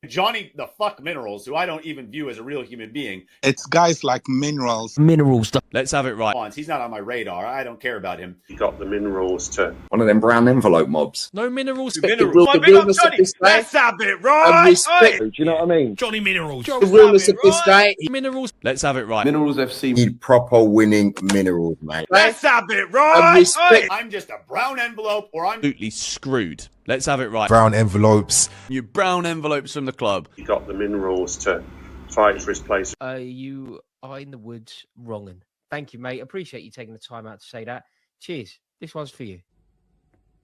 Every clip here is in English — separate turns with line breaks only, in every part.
Johnny the fuck Minerals, who I don't even view as a real human being.
It's guys like Minerals.
Let's have it right. He's not on my radar. I don't care about him.
You got the Minerals to
one of them brown envelope mobs.
No Minerals.
Minerals. Big up Johnny. Let's have it right.
Do you know what I mean?
Johnny Minerals.
The realness of this guy.
Minerals.
Let's have it right.
Minerals FC.
Need proper winning minerals, man.
Let's have it right. I'm just a brown envelope, or I'm
Absolutely screwed. Let's have it right.
Brown envelopes.
You brown envelopes from the club.
You got the Minerals to fight for his place.
You are in the woods wronging. Thank you, mate. Appreciate you taking the time out to say that. Cheers. This one's for you.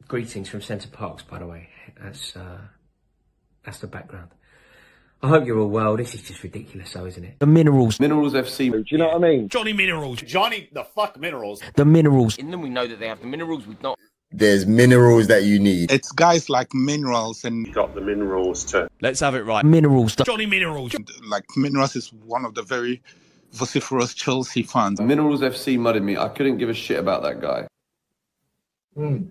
Greetings from Centre Parks, by the way. That's the background. I hope you're all well. This is just ridiculous, though, isn't it?
The Minerals.
Minerals FC.
Do you know what I mean?
Johnny Minerals.
Johnny the fuck Minerals.
The Minerals.
In them, we know that they have the minerals. We've not.
There's minerals that you need.
It's guys like Minerals, and
You got the Minerals to
Let's have it right.
Minerals. Johnny Minerals.
like Minerals is one of the very vociferous Chelsea fans.
Minerals FC mudded me. I couldn't give a shit about that guy.
Let's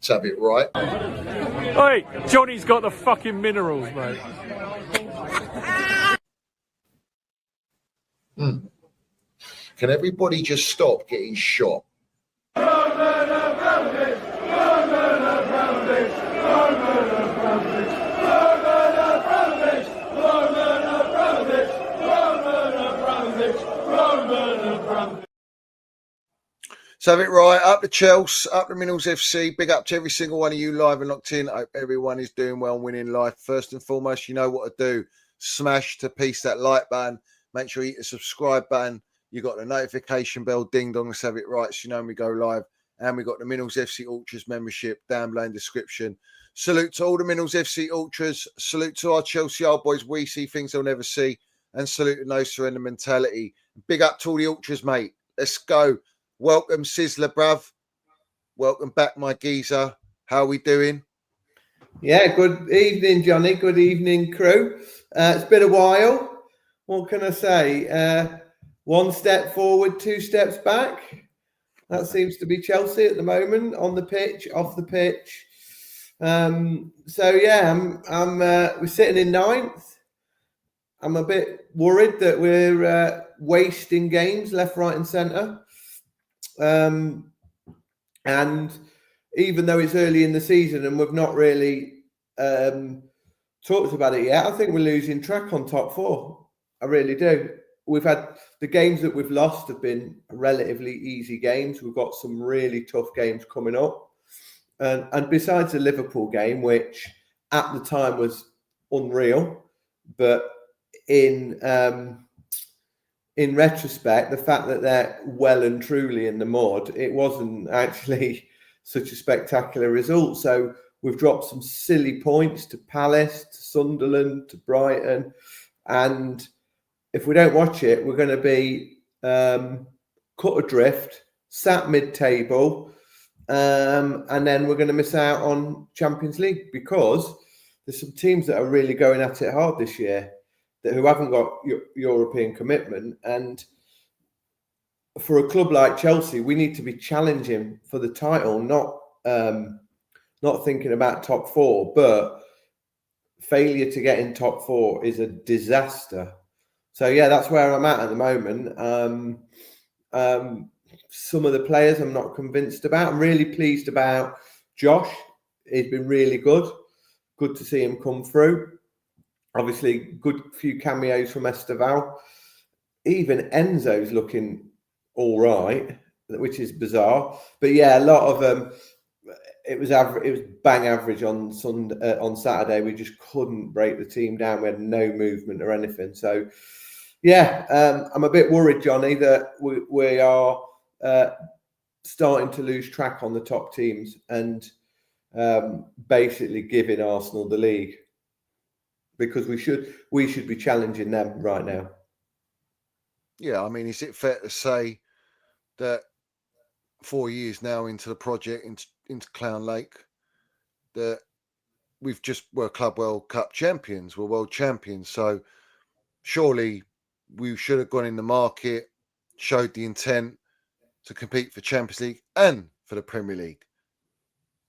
have it right.
Hey, Johnny's got the fucking minerals, mate.
Can everybody just stop getting shot? So have it right, up to Chelsea, up to Minerals FC, big up to every single one of you live and locked in. I hope everyone is doing well and winning life. First and foremost, you know what to do. Smash to piece that like button. Make sure you hit the subscribe button. You got the notification bell, ding dong, let's have it right, so you know when we go live. And we got the Minerals FC Ultras membership down below in the description. Salute to all the Minerals FC Ultras. Salute to our Chelsea old boys. We see things they'll never see. And salute to no surrender mentality. Big up to all the Ultras, mate. Let's go. Welcome, Sizzla, bruv. Welcome back, my geezer. How are we doing?
Yeah, good evening, Johnny. Good evening, crew. It's been a while. What can I say? One step forward, two steps back. That seems to be Chelsea at the moment, on the pitch, off the pitch. So yeah, we're sitting in ninth. I'm a bit worried that we're wasting games left, right, and centre. And even though it's early in the season and we've not really talked about it yet, I think we're losing track on top four. I really do. We've had the games that we've lost have been relatively easy games. We've got some really tough games coming up. And besides the Liverpool game, which at the time was unreal, but in retrospect, the fact that they're well and truly in the mud, it wasn't actually such a spectacular result. So we've dropped some silly points to Palace, to Sunderland, to Brighton. And if we don't watch it, we're going to be cut adrift, sat mid-table, and then we're going to miss out on Champions League because there's some teams that are really going at it hard this year who haven't got European commitment. And for a club like Chelsea, we need to be challenging for the title, not thinking about top four, but failure to get in top four is a disaster. So yeah, that's where I'm at the moment. Some of the players I'm not convinced about. I'm really pleased about Josh. He's been really good. Good to see him come through. Obviously, good few cameos from Esteval. Even Enzo's looking all right, which is bizarre. But yeah, a lot of them. It was average. It was bang average on Sunday, on Saturday. We just couldn't break the team down. We had no movement or anything. So yeah, I'm a bit worried, Johnny, that we are starting to lose track on the top teams and basically giving Arsenal the league. Because we should be challenging them right now.
Yeah, I mean, is it fair to say that 4 years now into the project, into Clown Lake, that we're Club World Cup champions, we're world champions. So surely we should have gone in the market, showed the intent to compete for Champions League and for the Premier League.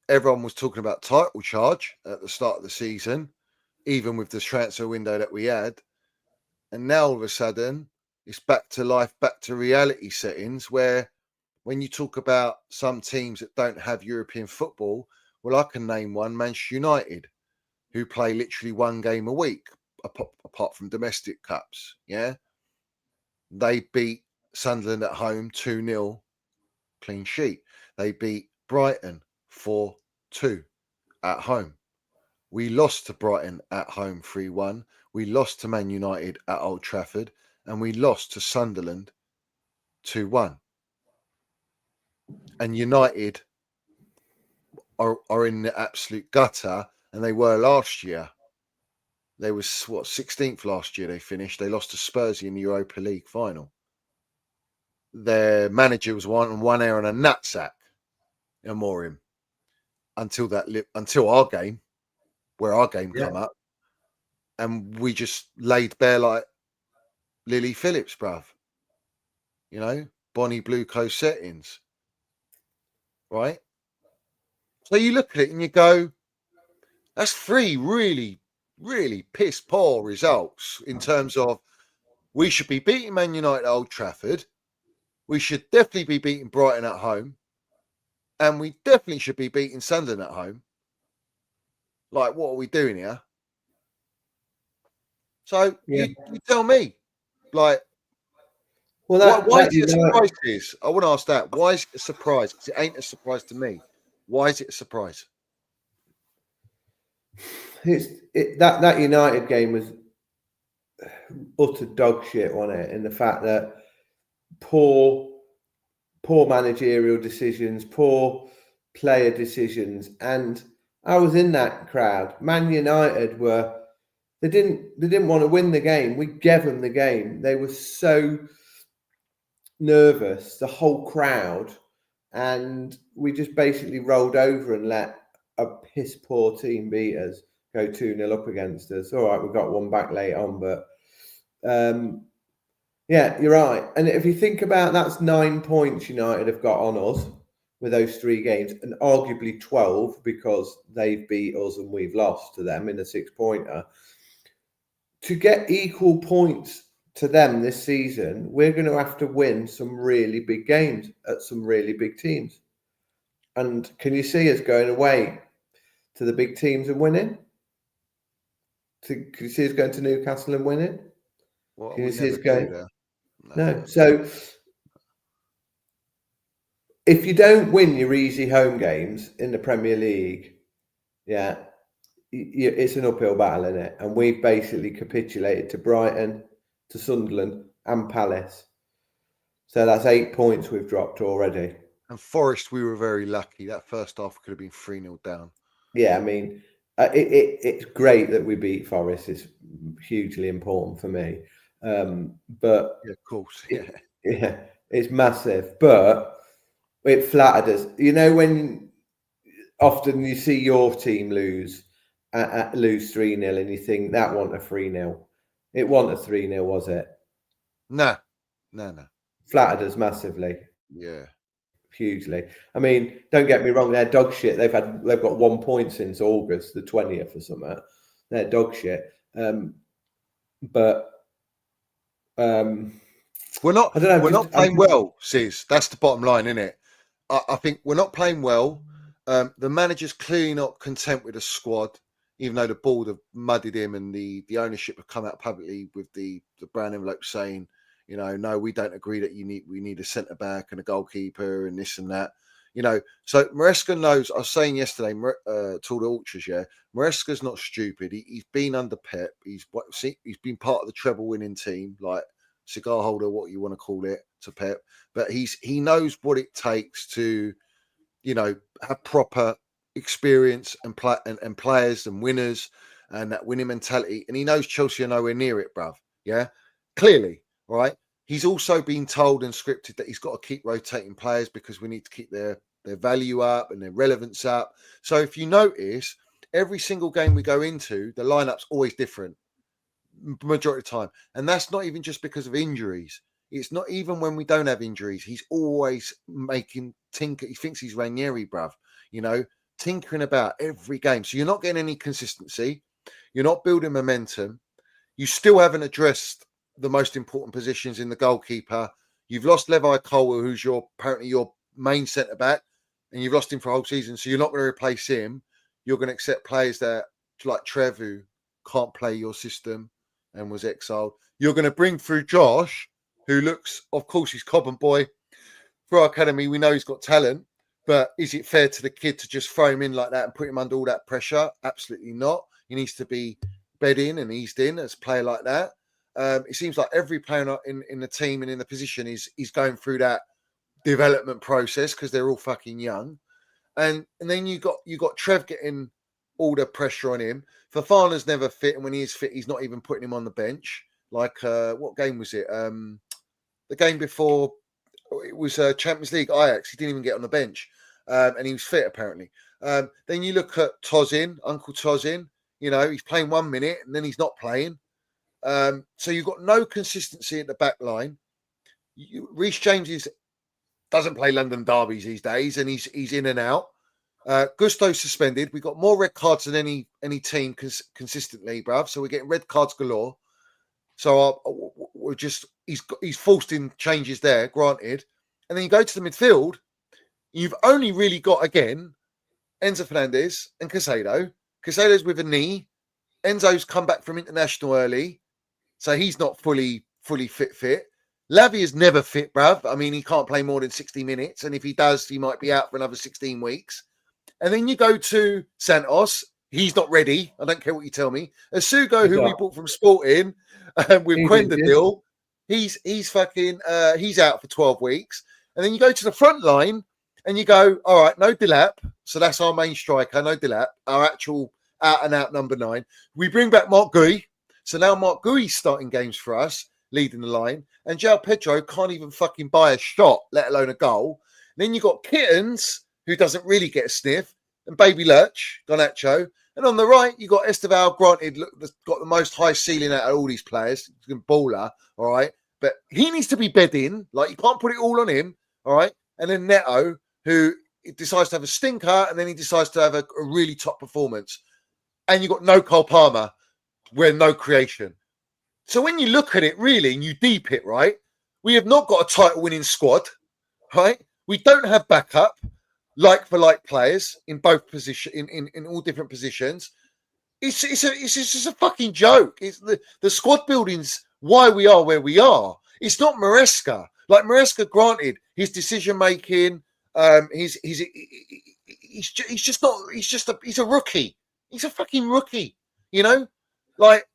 everyone was talking about title charge at the start of the season, even with the transfer window that we had. And now all of a sudden, it's back to life, back to reality settings where when you talk about some teams that don't have European football, well, I can name one, Manchester United, who play literally one game a week, apart from domestic cups. Yeah. They beat Sunderland at home 2-0, clean sheet. They beat Brighton 4-2 at home. We lost to Brighton at home 3-1. We lost to Man United at Old Trafford, and we lost to Sunderland 2-1. And United are in the absolute gutter, and they were last year. They was 16th last year. They finished. They lost to Spurs in the Europa League final. Their manager was one error and a nutsack, Amorim, until our game, where our game come up, and we just laid bare like Lily Phillips, bruv. You know, Bonnie Blue Coast settings, right? So you look at it and you go, that's 3 really, really piss poor results in terms of we should be beating Man United at Old Trafford. We should definitely be beating Brighton at home. And we definitely should be beating Sunderland at home. Like, what are we doing here? So you tell me, like, well, why is it a surprise? I want to ask that. Why is it a surprise? Because it ain't a surprise to me. Why is it a surprise?
That United game was utter dog shit, wasn't it? In the fact that poor managerial decisions, poor player decisions, and I was in that crowd. Man United they didn't want to win the game. We gave them the game. They were so nervous, the whole crowd, and we just basically rolled over and let a piss poor team beat us, go 2-0 up against us. All right, we got one back late on, but yeah, you're right. And if you think about that's 9 points United have got on us with those 3 games, and arguably 12 because they've beat us and we've lost to them in a 6-pointer. To get equal points to them this season, we're going to have to win some really big games at some really big teams. And can you see us going away to the big teams and winning? Can you see us going to Newcastle and winning?
Well,
can you see us going
there?
No. So if you don't win your easy home games in the Premier League, it's an uphill battle, isn't it? And we've basically capitulated to Brighton, to Sunderland and Palace. So that's 8 points we've dropped already.
And Forest, we were very lucky. That first half could have been 3-0 down.
Yeah, I mean, it's great that we beat Forest. It's hugely important for me. But
yeah, of course,
it's massive. But it flattered us. You know, when often you see your team lose 3-0 and you think that wasn't a 3-0. It wasn't a 3-0, was it?
No.
Flattered us massively.
Yeah.
Hugely. I mean, don't get me wrong, they're dog shit. They've got 1 point since August the 20th or something. They're dog shit. But
we're not.
I don't know.
We're not playing well, Sis. That's the bottom line, isn't it? I think we're not playing well. The manager's clearly not content with the squad, even though the board have muddied him and the ownership have come out publicly with the brown envelope saying, you know, no, we don't agree that we need a centre back and a goalkeeper and this and that. You know, so Maresca knows. I was saying yesterday to all the ultras, Maresca's not stupid. He's been under Pep. He's been part of the treble winning team, like cigar holder, what you want to call it, to Pep. But he knows what it takes to, you know, have proper experience and players and winners and that winning mentality. And he knows Chelsea are nowhere near it, bruv. Yeah, clearly. Right. He's also been told and scripted that he's got to keep rotating players because we need to keep their value up and their relevance up. So if you notice, every single game we go into, the lineup's always different, majority of the time. And that's not even just because of injuries. It's not even when we don't have injuries. He's always making tinker. He thinks he's Ranieri, bruv. You know, tinkering about every game. So you're not getting any consistency. You're not building momentum. You still haven't addressed the most important positions in the goalkeeper. You've lost Levi Colwell, who's apparently your main centre back, and you've lost him for a whole season. So you're not going to replace him. You're going to accept players that, like Trev, who can't play your system and was exiled. You're going to bring through Josh, who looks, of course, he's Cobham boy. For our academy, we know he's got talent, but is it fair to the kid to just throw him in like that and put him under all that pressure? Absolutely not. He needs to be bed in and eased in as a player like that. It seems like every player in the team and in the position is going through that development process because they're all fucking young. And then you got Trev getting all the pressure on him. Fofana's never fit, and when he is fit, he's not even putting him on the bench. Like what game was it? The game before it was Champions League, Ajax. He didn't even get on the bench, and he was fit apparently. Then you look at Tozin, Uncle Tozin. You know, he's playing 1 minute and then he's not playing. So you've got no consistency at the back line. Reece James doesn't play London derbies these days, and he's in and out. Gusto's suspended. We've got more red cards than any team consistently, bruv. So we're getting red cards galore. So we're just he's forced in changes there, granted. And then you go to the midfield. You've only really got again Enzo Fernandez and Casado. Casado's with a knee. Enzo's come back from international early, so he's not fully fit. Lavia is never fit, bruv. I mean, he can't play more than 60 minutes, and if he does, he might be out for another 16 weeks. And then you go to Santos. He's not ready. I don't care what you tell me. Asugo, who we bought from Sporting with Quendadil, he's fucking he's out for 12 weeks. And then you go to the front line and you go, all right, no Dilap. So that's our main striker, no Dilap, our actual out-and-out number 9. We bring back Mark Gui. So now Mark Gui's starting games for us, leading the line. And João Pedro can't even fucking buy a shot, let alone a goal. And then you got Kittens, who doesn't really get a sniff, and Baby Lurch, Garnacho. And on the right, you got Esteval, granted, got the most high ceiling out of all these players. He's a baller, all right? But he needs to be bed in. Like, you can't put it all on him, all right? And then Neto, who decides to have a stinker, and then he decides to have a really top performance. And you got no Cole Palmer, where no creation. So when you look at it, really, and you deep it, right? We have not got a title-winning squad, right? We don't have backup. Like for like players in both position in all different positions. It's just a fucking joke. It's the squad building's why we are where we are. It's not Maresca. Like Maresca, granted, his decision making, he's a rookie. He's a fucking rookie. You know, like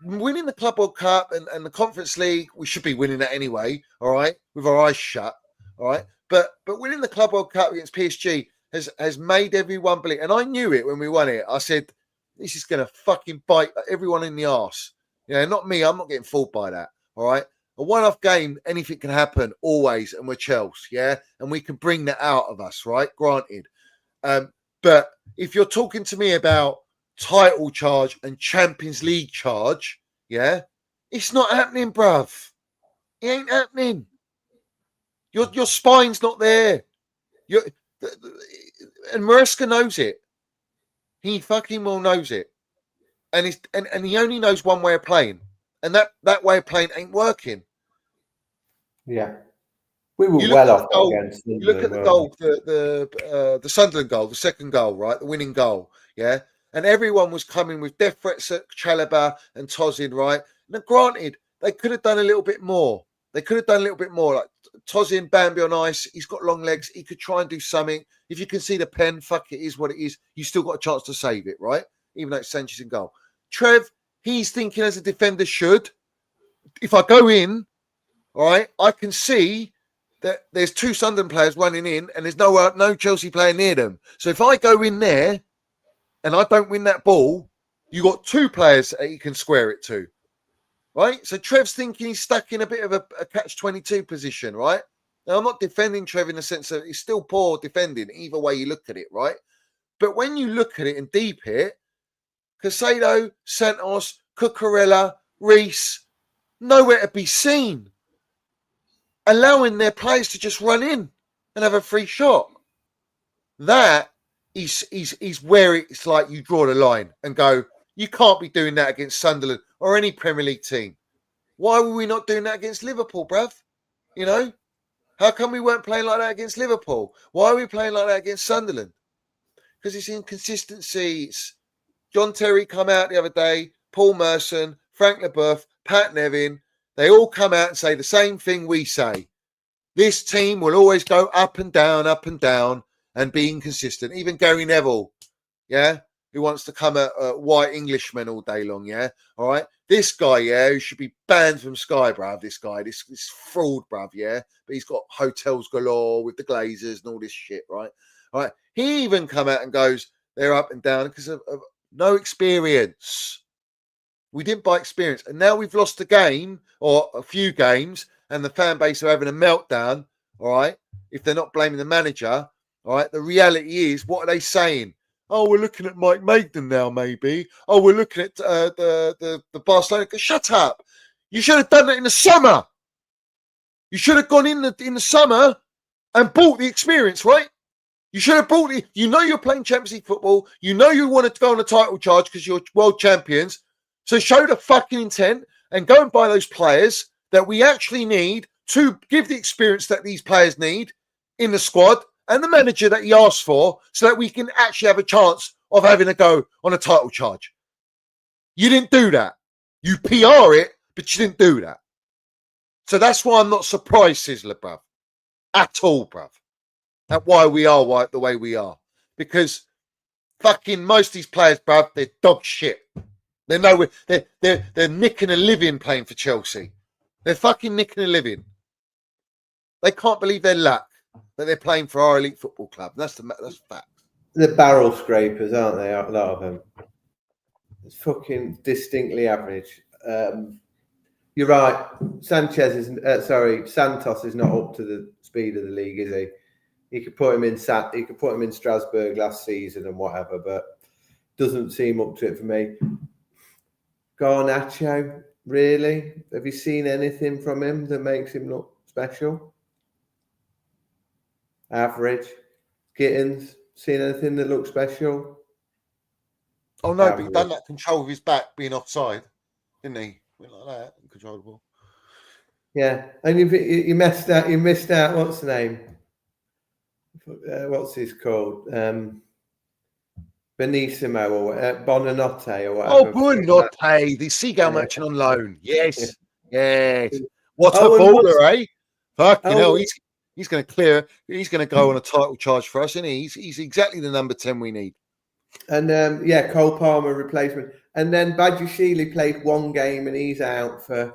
winning the Club World Cup and the Conference League, we should be winning that anyway. All right, with our eyes shut. All right. But winning the Club World Cup against PSG has made everyone believe. And I knew it when we won it. I said, this is going to fucking bite everyone in the arse. Yeah, not me. I'm not getting fooled by that. All right. A one-off game, anything can happen always. And we're Chelsea. Yeah. And we can bring that out of us. Right. Granted. But if you're talking to me about title charge and Champions League charge, yeah, it's not happening, bruv. It ain't happening. Your spine's not there. And Maresca knows it. He fucking well knows it. And he only knows one way of playing. And that way of playing ain't working.
Yeah. We were well off against Sunderland.
You look at the goal, the Sunderland goal, the second goal, right? The winning goal. Yeah. And everyone was coming with death threats at Chalobah and Tozin, right? Now, granted, they could have done a little bit more. Like Tozin, Bambi on ice. He's got long legs. He could try and do something. If you can see the pen, fuck it, is what it is. You still got a chance to save it, right? Even though it's Sanchez in goal. Trev, he's thinking as a defender should. If I go in, all right, I can see that there's 2 Sunderland players running in and there's no Chelsea player near them. So if I go in there and I don't win that ball, you got 2 players that he can square it to. Right? So Trev's thinking he's stuck in a bit of a catch-22 position, right? Now, I'm not defending Trev in the sense that he's still poor defending, either way you look at it, right? But when you look at it and deep it, Casado, Santos, Cucurella, Reece, nowhere to be seen. Allowing their players to just run in and have a free shot. That He's where it's like you draw the line and go, you can't be doing that against Sunderland or any Premier League team. Why were we not doing that against Liverpool, bruv? You know, how come we weren't playing like that against Liverpool? Why are we playing like that against Sunderland? Because it's inconsistencies. John Terry come out the other day, Paul Merson, Frank Leboeuf, Pat Nevin, they all come out and say the same thing we say. This team will always go up and down and be inconsistent. Even Gary Neville, yeah, who wants to come at white Englishmen all day long, yeah, all right. This guy, yeah, who should be banned from Sky, bruv, this guy, this fraud, bruv, yeah, but he's got hotels galore with the Glazers and all this shit, right? All right, he even come out and goes, they're up and down because of no experience. We didn't buy experience, and now we've lost a game or a few games, and the fan base are having a meltdown. All right, if they're not blaming the manager, all right. The reality is, what are they saying? Oh, we're looking at Mike Maignan now, maybe. Oh, we're looking at the Barcelona. Shut up! You should have done that in the summer. You should have gone in the summer and bought the experience, right? You should have bought the. You know you're playing Champions League football. You know you wanted to go on a title charge because you're world champions. So show the fucking intent and go and buy those players that we actually need to give the experience that these players need in the squad and the manager that he asked for so that we can actually have a chance of having a go on a title charge. You didn't do that. You PR it, but you didn't do that. So that's why I'm not surprised, Sizzla, bruv. At all, bruv. At why we are the way we are. Because fucking most of these players, bruv, they're dog shit. They're nowhere. They're nicking a living playing for Chelsea. They're fucking nicking a living. They can't believe their luck that they're playing for our elite football club. That's fact.
They're barrel scrapers, aren't they? A lot of them. It's fucking distinctly average. You're right. Santos is not up to the speed of the league, is he? He could put him in Strasbourg last season and whatever, but doesn't seem up to it for me. Garnacho, really? Have you seen anything from him that makes him look special? Average. Gittins, seen anything that looks special?
Oh no, but he done that control with his back being offside, didn't he? Went like that, controlled the ball.
Yeah, and you missed out. You missed out. What's the name? What's his called? Benissimo or Bonanotte or whatever.
Oh, Bonanotte, the Seagull merchant on loan. Yes, yes. What a baller, eh? Fucking hell, he's going to clear. He's going to go on a title charge for us, isn't he? He's exactly the number 10 we need.
And Cole Palmer replacement. And then Bajashile played one game and he's out for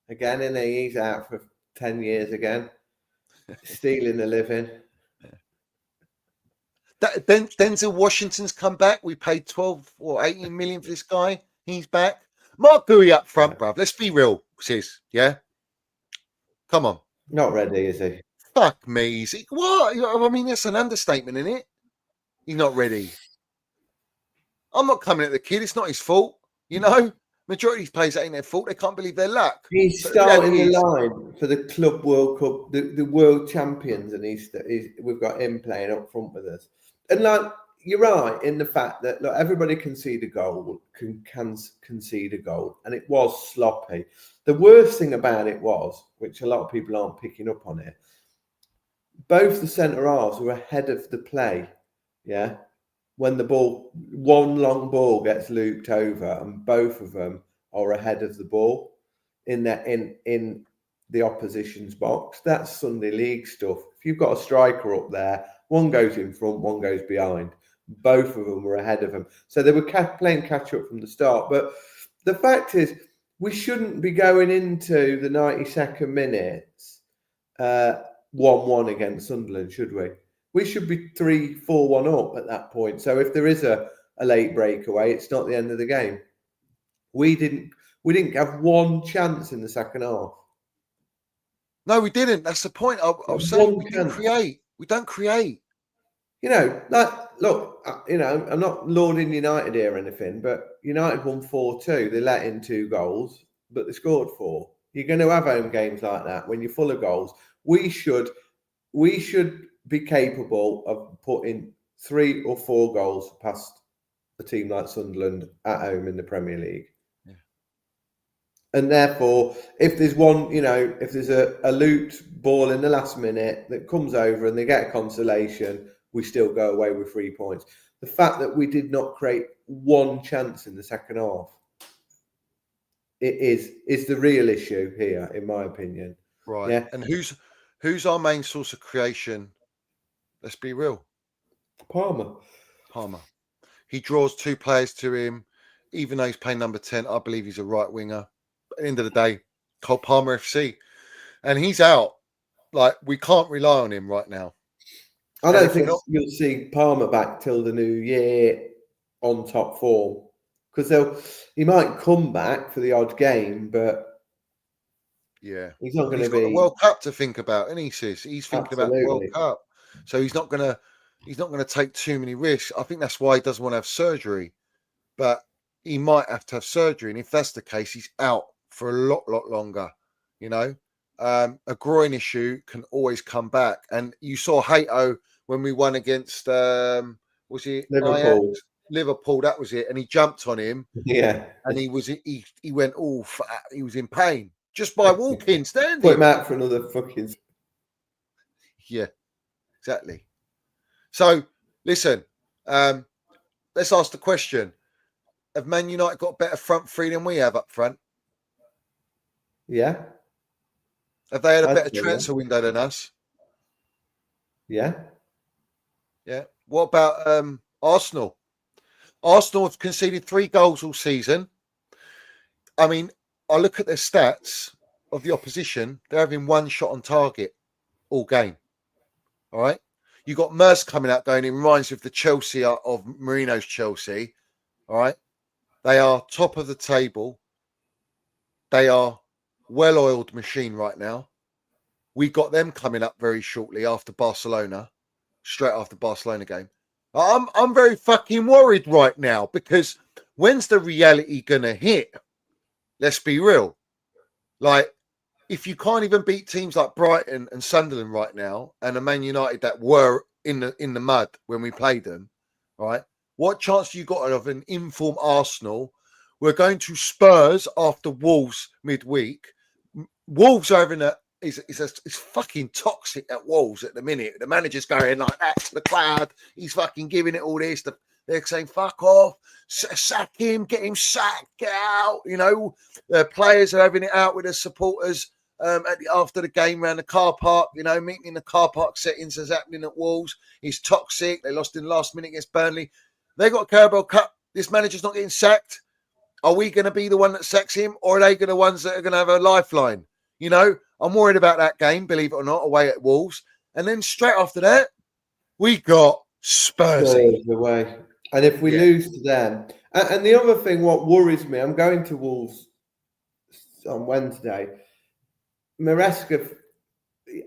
again, isn't he? He's out for 10 years again, stealing the living.
Denzel Washington's come back. We paid 12 or 18 million for this guy. He's back. Mark Gui up front, bruv. Let's be real, sis. Yeah? Come on.
Not ready, is he?
Fuck me. Is he? What? I mean, that's an understatement, isn't it? He's not ready. I'm not coming at the kid. It's not his fault. You know? Majority of these players ain't their fault. They can't believe their luck.
He's starting the line for the Club World Cup, the world champions, and we've got him playing up front with us. And like you're right in the fact that look, everybody can concede a goal, can concede a goal, and it was sloppy. The worst thing about it was, which a lot of people aren't picking up on it, both the centre halves were ahead of the play. Yeah. When one long ball gets looped over, and both of them are ahead of the ball in the opposition's box. That's Sunday League stuff. If you've got a striker up there, one goes in front, one goes behind. Both of them were ahead of them, so they were playing catch up from the start. But the fact is, we shouldn't be going into the 92nd minutes 1-1 against Sunderland, should we? We should be 3-4-1 up at that point. So if there is a late breakaway, it's not the end of the game. We didn't have one chance in the second half.
No, we didn't. That's the point. I was saying we didn't create. We don't create.
You know, look, I'm not lauding United here or anything, but United won 4-2. They let in 2 goals, but they scored 4. You're going to have home games like that when you're full of goals. We should be capable of putting 3 or 4 goals past a team like Sunderland at home in the Premier League.
Yeah.
And therefore, if there's one, if there's a loot ball in the last minute that comes over and they get a consolation, we still go away with 3 points. The fact that we did not create one chance in the second half, it is the real issue here, in my opinion.
Right.
Yeah.
And who's our main source of creation? Let's be real.
Palmer.
He draws 2 players to him, even though he's playing number 10. I believe he's a right winger. At the end of the day, Cole Palmer FC. And he's out. Like, we can't rely on him right now.
I don't think you'll see Palmer back till the new year on top form, because he might come back for the odd game, but
yeah,
he's not going to
got
be
the World Cup to think about, and he's thinking about the World
Absolutely.
Cup, so he's not gonna take too many risks. I think that's why he doesn't want to have surgery, but he might have to have surgery, and if that's the case, he's out for a lot longer. A groin issue can always come back, and you saw Hato when we won against was it Liverpool? That was it, and he jumped on him.
Yeah,
and he went all fat. He was in pain just by walking, standing.
Put him out for another fucking.
Yeah, exactly. So listen, let's ask the question: have Man United got better front three than we have up front?
Yeah.
Have they had a better transfer window than us?
Yeah.
Yeah. What about Arsenal? Arsenal have conceded 3 goals all season. I mean, I look at their stats of the opposition. They're having 1 shot on target all game. All right. You got Merce coming out going, it reminds me of the Chelsea of Mourinho's Chelsea. All right. They are top of the table. They are well-oiled machine right now. We got them coming up very shortly after Barcelona, straight after Barcelona game. I'm very fucking worried right now, because when's the reality gonna hit? Let's be real. Like, if you can't even beat teams like Brighton and Sunderland right now, and a Man United that were in the mud when we played them, right? What chance you got of an informed Arsenal? We're going to Spurs after Wolves midweek. Wolves are having it's fucking toxic at Wolves at the minute. The manager's going like that to the crowd. He's fucking giving it all this. They're saying, fuck off, sack him, get him sacked, get out. The players are having it out with the supporters after the game around the car park, meeting in the car park settings as happening at Wolves. He's toxic. They lost in the last minute against Burnley. They got a Carabao Cup. This manager's not getting sacked. Are we going to be the one that sacks him, or are they the ones that are going to have a lifeline? I'm worried about that game, believe it or not, away at Wolves. And then straight after that, we got Spurs
away. And if we lose to them, and the other thing, what worries me, I'm going to Wolves on Wednesday. Maresca,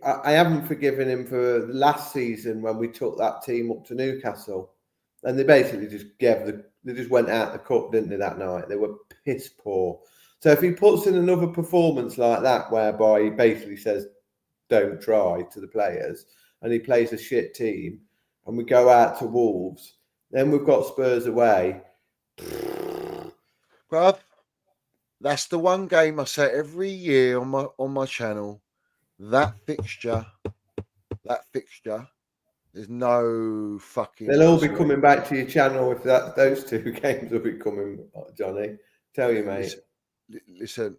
I haven't forgiven him for last season when we took that team up to Newcastle, and they basically just they just went out the cup, didn't they, that night? They were piss poor. So if he puts in another performance like that, whereby he basically says, don't try to the players, and he plays a shit team, and we go out to Wolves, then we've got Spurs away.
Bruv, that's the one game I say every year on my channel. That fixture, there's no fucking...
They'll all be coming back to your channel if those 2 games will be coming, Johnny. Tell you, mate.
Listen,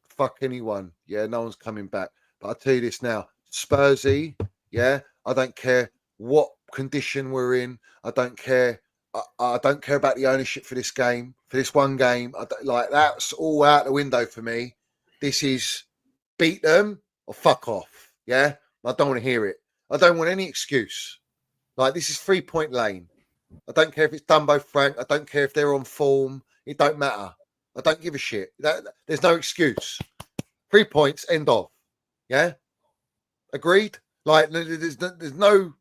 fuck anyone. Yeah, no one's coming back. But I'll tell you this now. Spursy, yeah, I don't care what condition we're in. I don't care. I don't care about the ownership for this game, for this one game. That's all out the window for me. This is beat them or fuck off. Yeah, I don't want to hear it. I don't want any excuse. This is 3-point lane. I don't care if it's Dumbo Frank. I don't care if they're on form. It don't matter. I don't give a shit. There's no excuse. 3 points, end of. Yeah? Agreed? There's no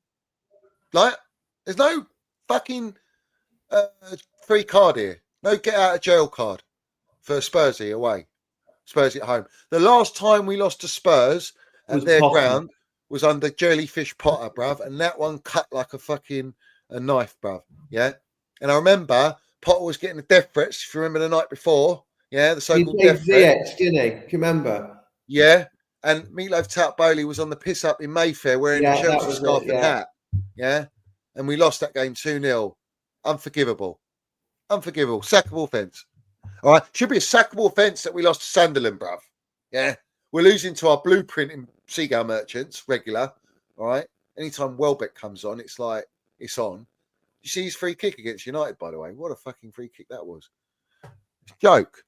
fucking free card here. No get out of jail card for Spursy away. Spurs at home. The last time we lost to Spurs at their ground was under Jellyfish Potter, bruv, and that one cut like a fucking a knife, bruv. Yeah. And I remember Potter was getting the death threats, if you remember the night before. Yeah, the so-called
He
death threat.
ZX, didn't he? Do you remember?
Yeah. And Meatloaf Tout Bowley was on the piss up in Mayfair wearing a Chelsea scarf and hat. Yeah. And we lost that game 2-0. Unforgivable. Unforgivable. Sackable offence. All right. Should be a sackable offence that we lost to Sunderland, bruv. Yeah. We're losing to our blueprint in Seagull Merchants, regular. All right. Anytime Welbeck comes on, it's like, it's on. You see his free kick against United, by the way. What a fucking free kick that was. Joke.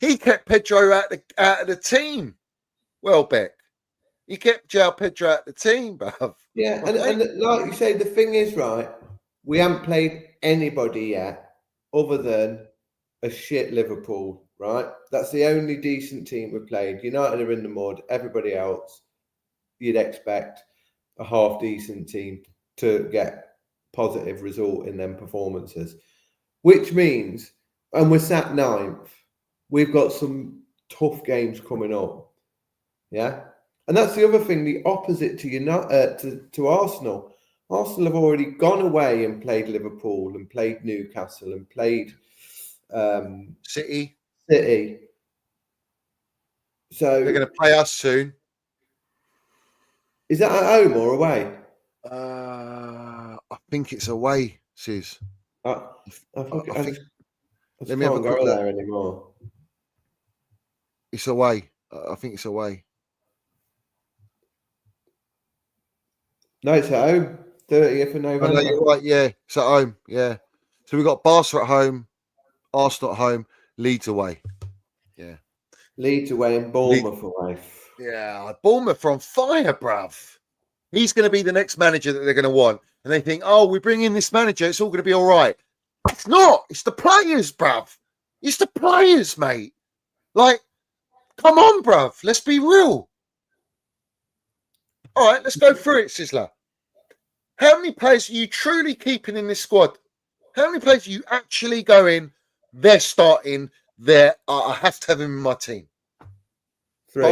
He kept Pedro out of the team. Welbeck. He kept João Pedro out of the team, bruv.
Yeah, and like you say, the thing is, right, we haven't played anybody yet other than a shit Liverpool, right? That's the only decent team we've played. United are in the mud. Everybody else, you'd expect a half-decent team to get positive result in them performances, which means, and we're sat 9th, we've got some tough games coming up. Yeah. And that's the other thing, the opposite to Arsenal. Arsenal have already gone away and played Liverpool and played Newcastle and played
City.
So
they're going to play us soon.
Is that at home or away?
I think it's away, Sis.
I think
let me have a quick look
there anymore.
It's away. I think it's away.
No, it's at home. 30th of November.
Oh, no, you're right. Yeah, it's at home. Yeah. So we've got Barca at home, Arsenal at home, Leeds away. Yeah.
Leeds away and Bournemouth away.
Yeah, Bournemouth on fire, bruv. He's going to be the next manager that they're going to want. And they think, oh, we bring in this manager, it's all going to be all right. It's not. It's the players, bruv. It's the players, mate. Like, come on, bruv. Let's be real. All right, let's go through it, Sizzla. How many players are you truly keeping in this squad? How many players are you actually going, they're starting, I have to have him in my team?
3.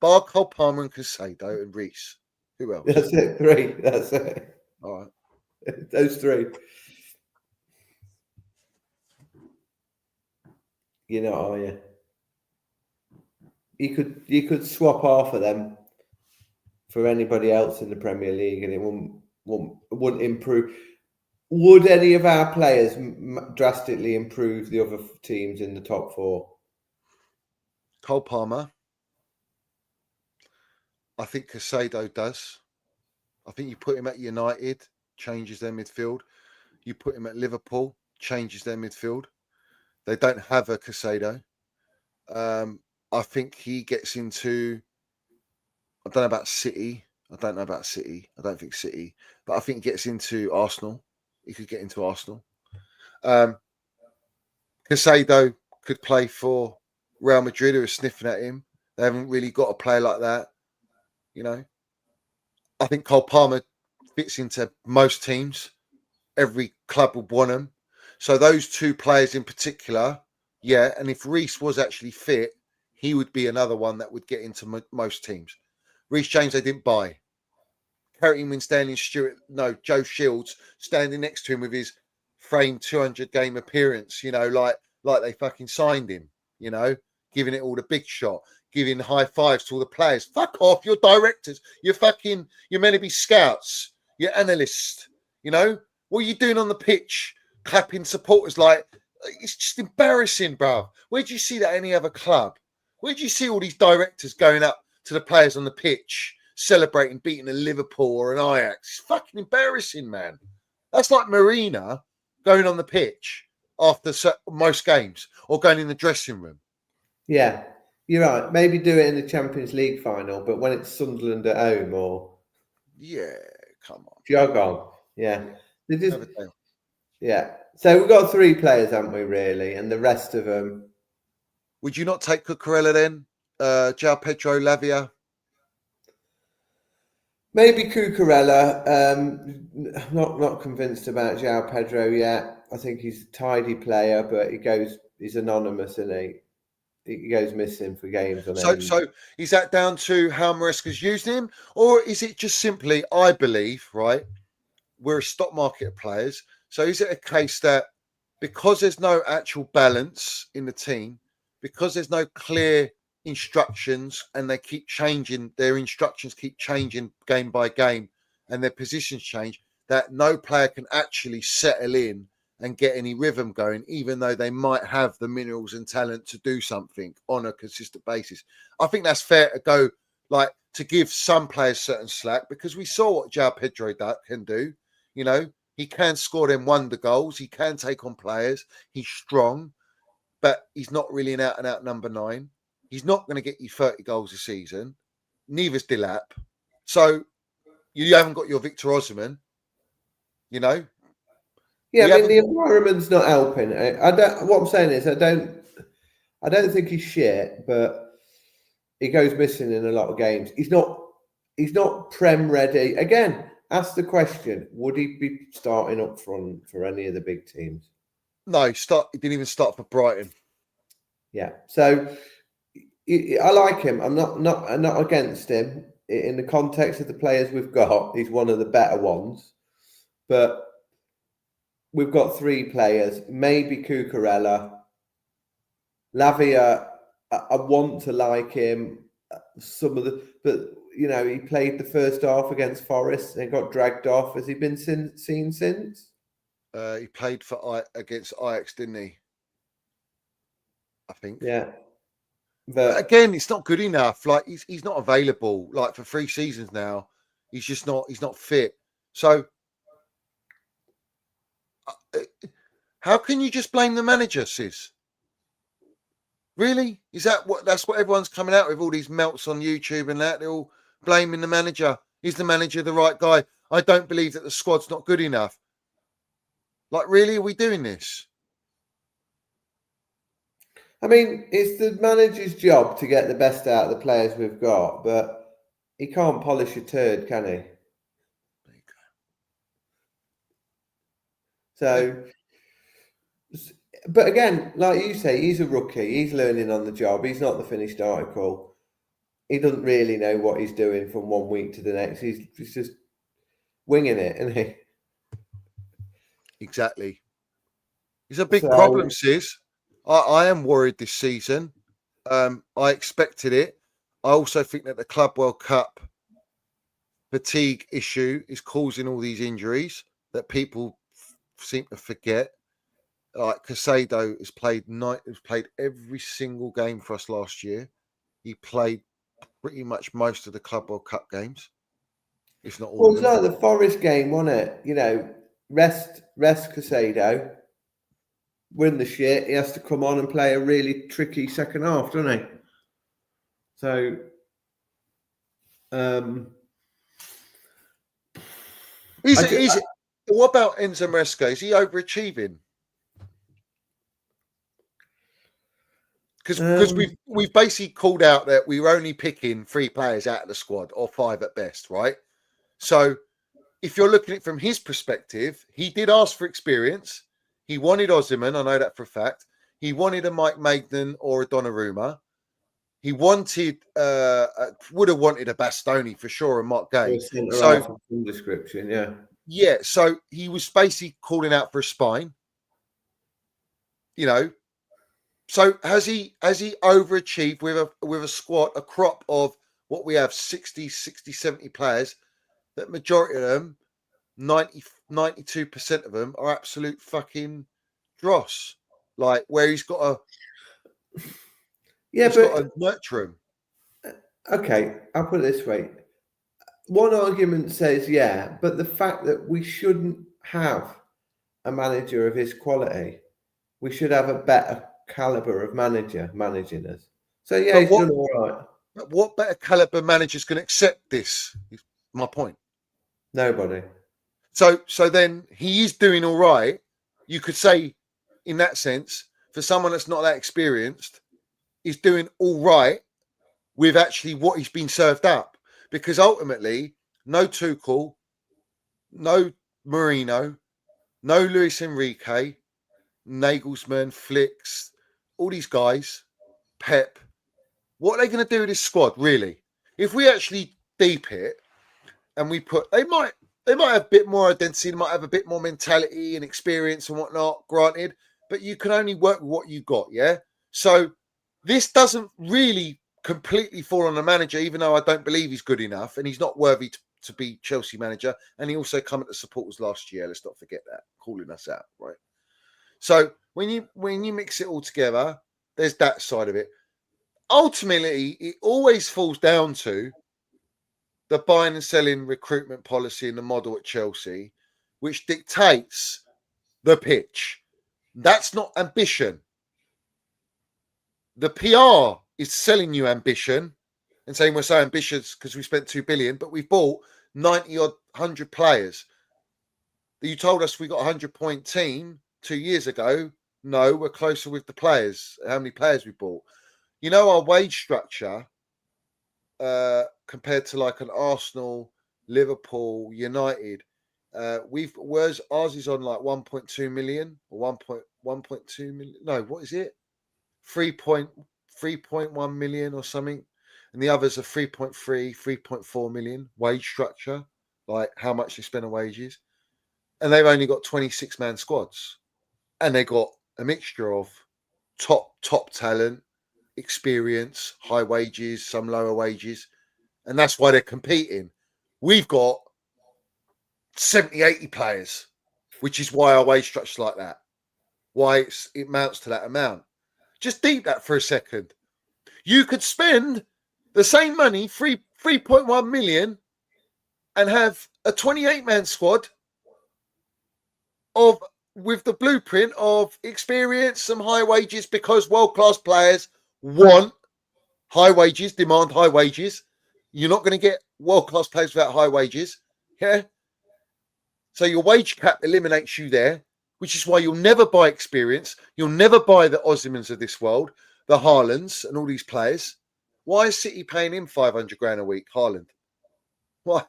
Bar Cole Palmer and Casado and Reese. Who else?
That's it. 3. That's it.
All right.
Those 3. You know, are you? You could swap half of them for anybody else in the Premier League, and it wouldn't improve. Would any of our players drastically improve the other teams in the top 4?
Cole Palmer. I think Casado does. I think you put him at United, changes their midfield. You put him at Liverpool, changes their midfield. They don't have a Casado. I think he gets into, I don't know about City. I don't think City. But I think he gets into Arsenal. He could get into Arsenal. Casado could play for Real Madrid, who are sniffing at him. They haven't really got a player like that. You know, I think Cole Palmer fits into most teams. Every club would want him. So those 2 players in particular, yeah. And if Reese was actually fit, he would be another one that would get into most teams. Reece James, they didn't buy. Carrington standing Joe Shields standing next to him with his framed 200 game appearance, you know, like they fucking signed him, you know, giving it all the big shot, giving high fives to all the players. Fuck off, you're directors. You're meant to be scouts. You're analysts, you know. What are you doing on the pitch? Clapping supporters like, it's just embarrassing, bruv. Where do you see that at any other club? Where do you see all these directors going up to the players on the pitch, celebrating beating a Liverpool or an Ajax? It's fucking embarrassing, man. That's like Marina going on the pitch after most games or going in the dressing room.
Yeah, you're right. Maybe do it in the Champions League final, but when it's Sunderland at home or...
Yeah, come on.
Jog on. Yeah. Yeah. So we've got 3 players, haven't we, really? And the rest of them...
Would you not take Cucurella then? João Pedro, Lavia?
Maybe Cucurella. Not convinced about João Pedro yet. I think he's a tidy player, but he's anonymous, isn't he? He goes missing for games on end.
So is that down to how Maresca's using him? Or is it just simply, I believe, right? we're a stock market of players. So is it a case that because there's no actual balance in the team, because there's no clear instructions and they keep changing, their instructions keep changing game by game and their positions change, that no player can actually settle in and get any rhythm going, even though they might have the minerals and talent to do something on a consistent basis? I think that's fair to go, like, to give some players certain slack, because we saw what João Pedro can do. You know, he can score them wonder goals. He can take on players. He's strong, but he's not really an out-and-out number 9. He's not going to get you 30 goals a season. Neither's Dilap. So you haven't got your Victor Osimhen, you know?
Yeah, I mean, the environment's not helping. What I'm saying is I don't think he's shit, but he goes missing in a lot of games. He's not Prem ready. Again, ask the question, would he be starting up front for any of the big teams?
No, he didn't even start for Brighton.
Yeah. So I like him. I'm not against him. In the context of the players we've got, he's one of the better ones. But we've got 3 players, maybe Cucurella. Lavia, I want to like him. But you know, he played the first half against Forest and got dragged off. Has he been seen since?
He played against Ajax, didn't he? I think.
Yeah.
But again, it's not good enough. Like he's not available. Like for 3 seasons now, he's just not. He's not fit. So how can you just blame the manager, Sis? Really? Is that's what everyone's coming out with, all these melts on YouTube and that? They're all blaming the manager. Is the manager the right guy? I don't believe that the squad's not good enough. Like, really, are we doing this?
I mean, it's the manager's job to get the best out of the players we've got, but he can't polish a turd, can he? So, but again, like you say, he's a rookie. He's learning on the job. He's not the finished article. He doesn't really know what he's doing from one week to the next. He's just winging it, isn't he?
Exactly. It's a big problem, Sis. I am worried this season. I expected it. I also think that the Club World Cup fatigue issue is causing all these injuries that people seem to forget. Like Casado has played every single game for us last year. He played pretty much most of the Club World Cup games, if not all.
Well, it was like the Forest game, wasn't it? You know, rest Casado, win the shit. He has to come on and play a really tricky second half, doesn't he? So,
what about Enzo Maresca? Is he overachieving? Because we've basically called out that we were only picking 3 players out of the squad, or 5 at best, right? So if you're looking at it from his perspective, he did ask for experience. He wanted Osimhen, I know that for a fact. He wanted a Mike Maignan or a Donnarumma. He wanted, would have wanted a Bastoni for sure, and Mark Gay.
So description, yeah.
Yeah, so he was basically calling out for a spine. You know, so has he overachieved with a squad, a crop of what we have, 60, 70 players, that majority of them, 92% of them are absolute fucking dross. Like, where he's got to nurture him.
Okay, I'll put it this way. One argument says, yeah, but the fact that we shouldn't have a manager of his quality, we should have a better caliber of manager managing us. So yeah, he's done all right.
But what better caliber managers can accept this? Is my point.
Nobody.
So then he is doing all right. You could say, in that sense, for someone that's not that experienced, he's doing all right with actually what he's been served up. Because ultimately, no Tuchel, no Mourinho, no Luis Enrique, Nagelsmann, Flicks, all these guys, Pep, what are they going to do with this squad, really? If we actually deep it and we put, they might They might have a bit more identity, they might have a bit more mentality and experience and whatnot, granted, but you can only work with what you got, yeah? So this doesn't really completely fall on the manager, even though I don't believe he's good enough and he's not worthy to be Chelsea manager. And he also come at the supporters last year. Let's not forget that, calling us out, right? So when you mix it all together, there's that side of it. Ultimately, it always falls down to the buying and selling recruitment policy and the model at Chelsea, which dictates the pitch. That's not ambition. The PR is selling you ambition and saying we're so ambitious because we spent 2 billion, but we've bought 90 or 100 players. You told us we got a 100-point team 2 years ago. No, we're closer with the players. How many players we bought? You know, our wage structure compared to like an Arsenal, Liverpool, United, whereas ours is on like 1.2 million or 1.2 million. No, what is it? 3.1 million or something. And the others are 3.3, 3.4 million wage structure, like how much they spend on wages. And they've only got 26-man squads. And they got a mixture of top talent, experience, high wages, some lower wages. And that's why they're competing. We've got 70, 80 players, which is why our wage structure's like that. Why it amounts to that amount. Just deep that for a second. You could spend the same money, 3.1 million, and have a 28-man squad with the blueprint of experience, some high wages, because world-class players want high wages, demand high wages. You're not going to get world-class players without high wages. Yeah. So your wage cap eliminates you there, which is why you'll never buy experience. You'll never buy the Osimhens of this world, the Haalands and all these players. Why is City paying him 500 grand a week, Haaland? Why?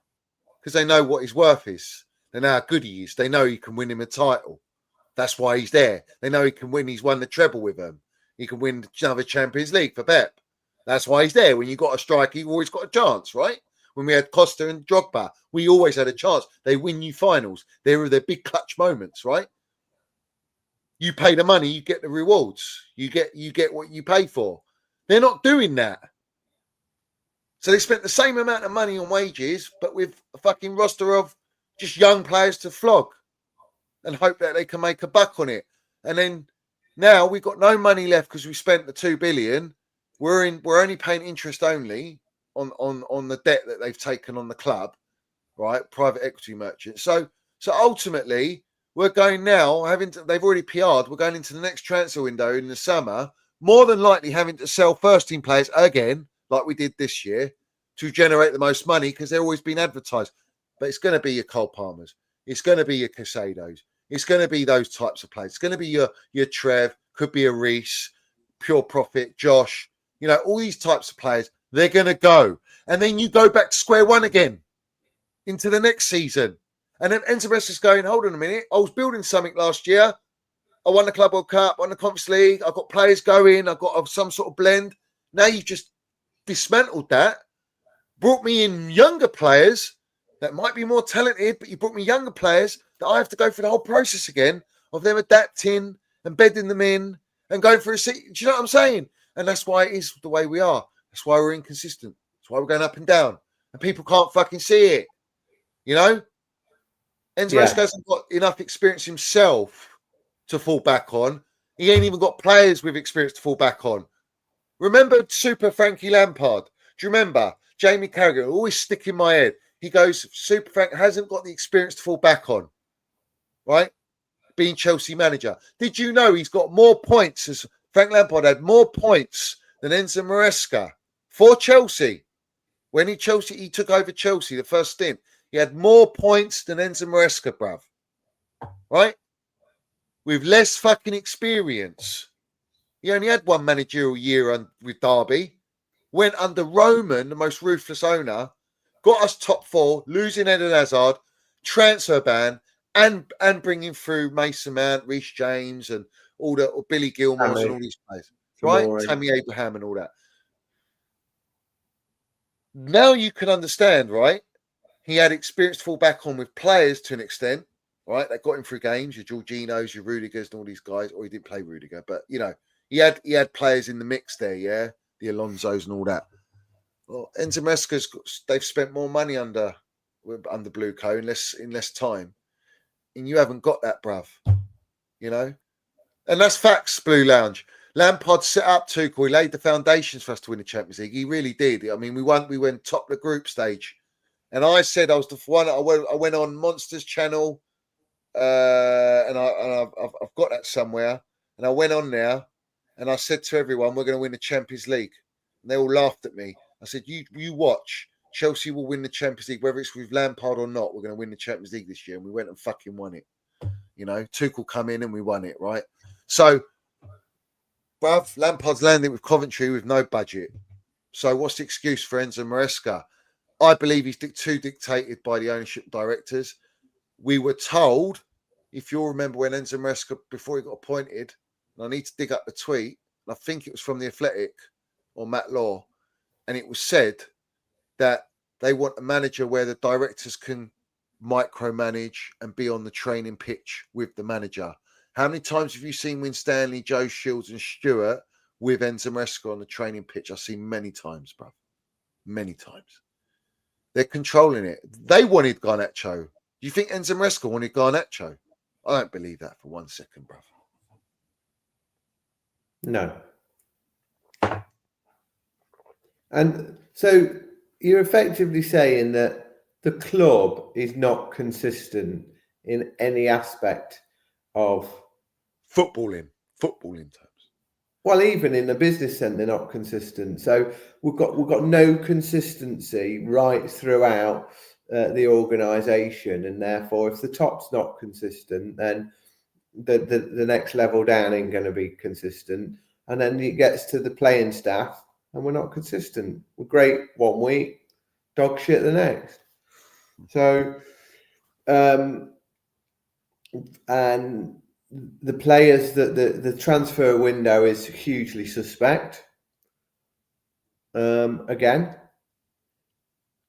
Because they know what his worth is. They know how good he is. They know he can win him a title. That's why he's there. They know he can win. He's won the treble with them. He can win another Champions League for Pep. That's why he's there. When you got a striker, you always got a chance, right? When we had Costa and Drogba, we always had a chance. They win you finals. They were their big clutch moments, right? You pay the money, you get the rewards. You get what you pay for. They're not doing that. So they spent the same amount of money on wages, but with a fucking roster of just young players to flog and hope that they can make a buck on it. And then now we've got no money left because we spent the 2 billion. We're only paying interest only on the debt that they've taken on the club, right? Private equity merchants. So ultimately, we're going now they've already PR'd. We're going into the next transfer window in the summer, more than likely having to sell first team players again, like we did this year, to generate the most money because they're always been advertised. But it's going to be your Cole Palmers. It's going to be your Casados. It's going to be those types of players. It's going to be your Trev, could be a Reece, Pure Profit, Josh. You know, all these types of players, they're going to go. And then you go back to square one again into the next season. And then Enzo Maresca's going, hold on a minute. I was building something last year. I won the Club World Cup, won the Conference League. I've got players going. I've got some sort of blend. Now you've just dismantled that. Brought me in younger players that might be more talented, but you brought me younger players that I have to go through the whole process again of them adapting and bedding them in and going through a seat. Do you know what I'm saying? And that's why it is the way we are. That's why we're inconsistent. That's why we're going up and down. And people can't fucking see it. You know? Enzo Maresca hasn't got enough experience himself to fall back on. He ain't even got players with experience to fall back on. Remember Super Frankie Lampard? Do you remember? Jamie Carragher, always stick in my head. He goes, Super Frank hasn't got the experience to fall back on, right? Being Chelsea manager. Did you know he's got more points, as Frank Lampard had more points than Enzo Maresca for Chelsea? When he took over Chelsea, the first stint, he had more points than Enzo Maresca, bruv. Right? With less fucking experience. He only had one managerial year with Derby. Went under Roman, the most ruthless owner, got us top four, losing Eden Hazard, transfer ban, and bringing through Mason Mount, Reece James, and all the Billy Gilmore's and all these players, right? Tammy Abraham and all that. Now you can understand, right? he had experience to fall back on with players to an extent, right? That got him through games, your Jorginhos, your Rudigers, and all these guys. Or he didn't play Rudiger, but you know, he had players in the mix there, yeah, the Alonsos and all that. Well, Enzo Maresca's they've spent more money under Blue Co in less time, and you haven't got that, bruv. You know, and that's facts. Blue Lounge. Lampard set up Tuchel. He laid the foundations for us to win the Champions League. He really did. I mean, we went top of the group stage, and I said I was the one. I went on Monsters Channel, and I've got that somewhere. And I went on there, and I said to everyone, "We're going to win the Champions League," and they all laughed at me. I said, "You watch. Chelsea will win the Champions League, whether it's with Lampard or not. We're going to win the Champions League this year," and we went and fucking won it. You know, Tuchel come in and we won it, right? So, bruv, Lampard's landing with Coventry with no budget. So what's the excuse for Enzo Maresca? I believe he's too dictated by the ownership directors. We were told, if you'll remember when Enzo Maresca, before he got appointed, and I need to dig up the tweet, and I think it was from The Athletic or Matt Law, and it was said that they want a manager where the directors can micromanage and be on the training pitch with the manager. How many times have you seen Winstanley, Joe Shields and Stewart with Enzo Maresca on the training pitch? I've seen many times, bro. Many times. They're controlling it. They wanted Garnacho. Do you think Enzo Maresca wanted Garnacho? I don't believe that for 1 second, bro.
No. And so you're effectively saying that the club is not consistent in any aspect of
footballing terms.
Well, even in the business sense, they're not consistent. So we've got no consistency right throughout the organisation, and therefore, if the top's not consistent, then the next level down ain't going to be consistent, and then it gets to the playing staff, and we're not consistent. We're great 1 week, dog shit the next. So, and the players that the transfer window is hugely suspect. Again,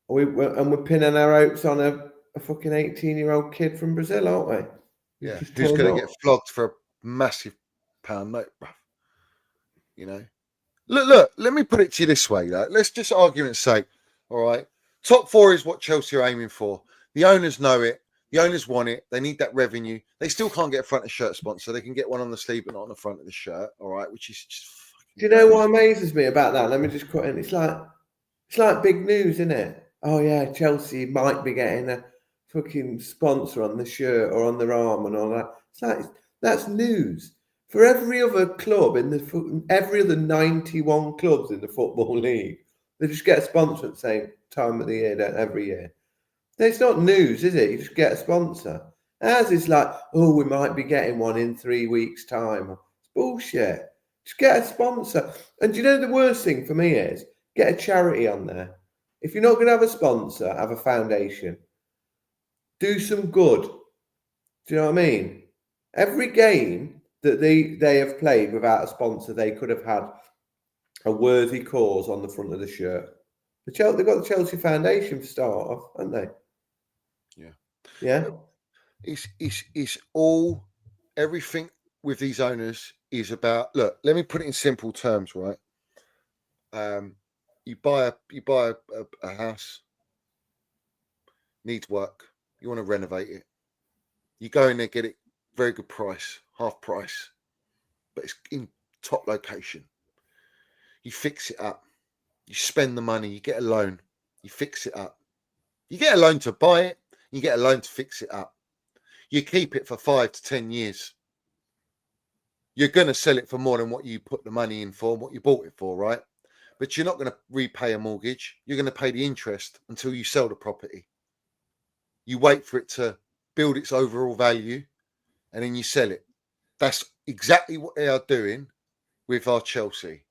we're pinning our hopes on a fucking 18-year-old kid from Brazil, aren't we?
Yeah, who's going to get flogged for a massive pound note, bruv? You know, look. Let me put it to you this way. Like, let's just argument's sake. All right, top 4 is what Chelsea are aiming for. The owners know it. The owners want it. They need that revenue. They still can't get a front of shirt sponsor. They can get one on the sleeve, but not on the front of the shirt. All right, which is just.
Do you know what amazes me about that? Let me just cut in. It's like big news, isn't it? Oh yeah, Chelsea might be getting a fucking sponsor on the shirt or on their arm and all that. It's like that's news for every other club every other 91 clubs in the football league. They just get a sponsor at the same time of the year, every year. It's not news, is it? You just get a sponsor. Ours is like, oh, we might be getting one in 3 weeks' time. It's bullshit. Just get a sponsor. And do you know the worst thing for me is get a charity on there. If you're not going to have a sponsor, have a foundation. Do some good. Do you know what I mean? Every game that they have played without a sponsor, they could have had a worthy cause on the front of the shirt. They've got the Chelsea Foundation to start off, haven't they? Yeah.
It's all, everything with these owners is about. Look, let me put it in simple terms, right? You buy a house, needs work. You want to renovate it. You go in there, get it very good price, half price, but it's in top location. You fix it up. You spend the money. You get a loan. You fix it up. You get a loan to buy it. You get a loan to fix it up. You keep it for 5 to 10 years. You're going to sell it for more than what you put the money in for, what you bought it for, right? But you're not going to repay a mortgage. You're going to pay the interest until you sell the property. You wait for it to build its overall value, and then you sell it. That's exactly what they are doing with our Chelsea.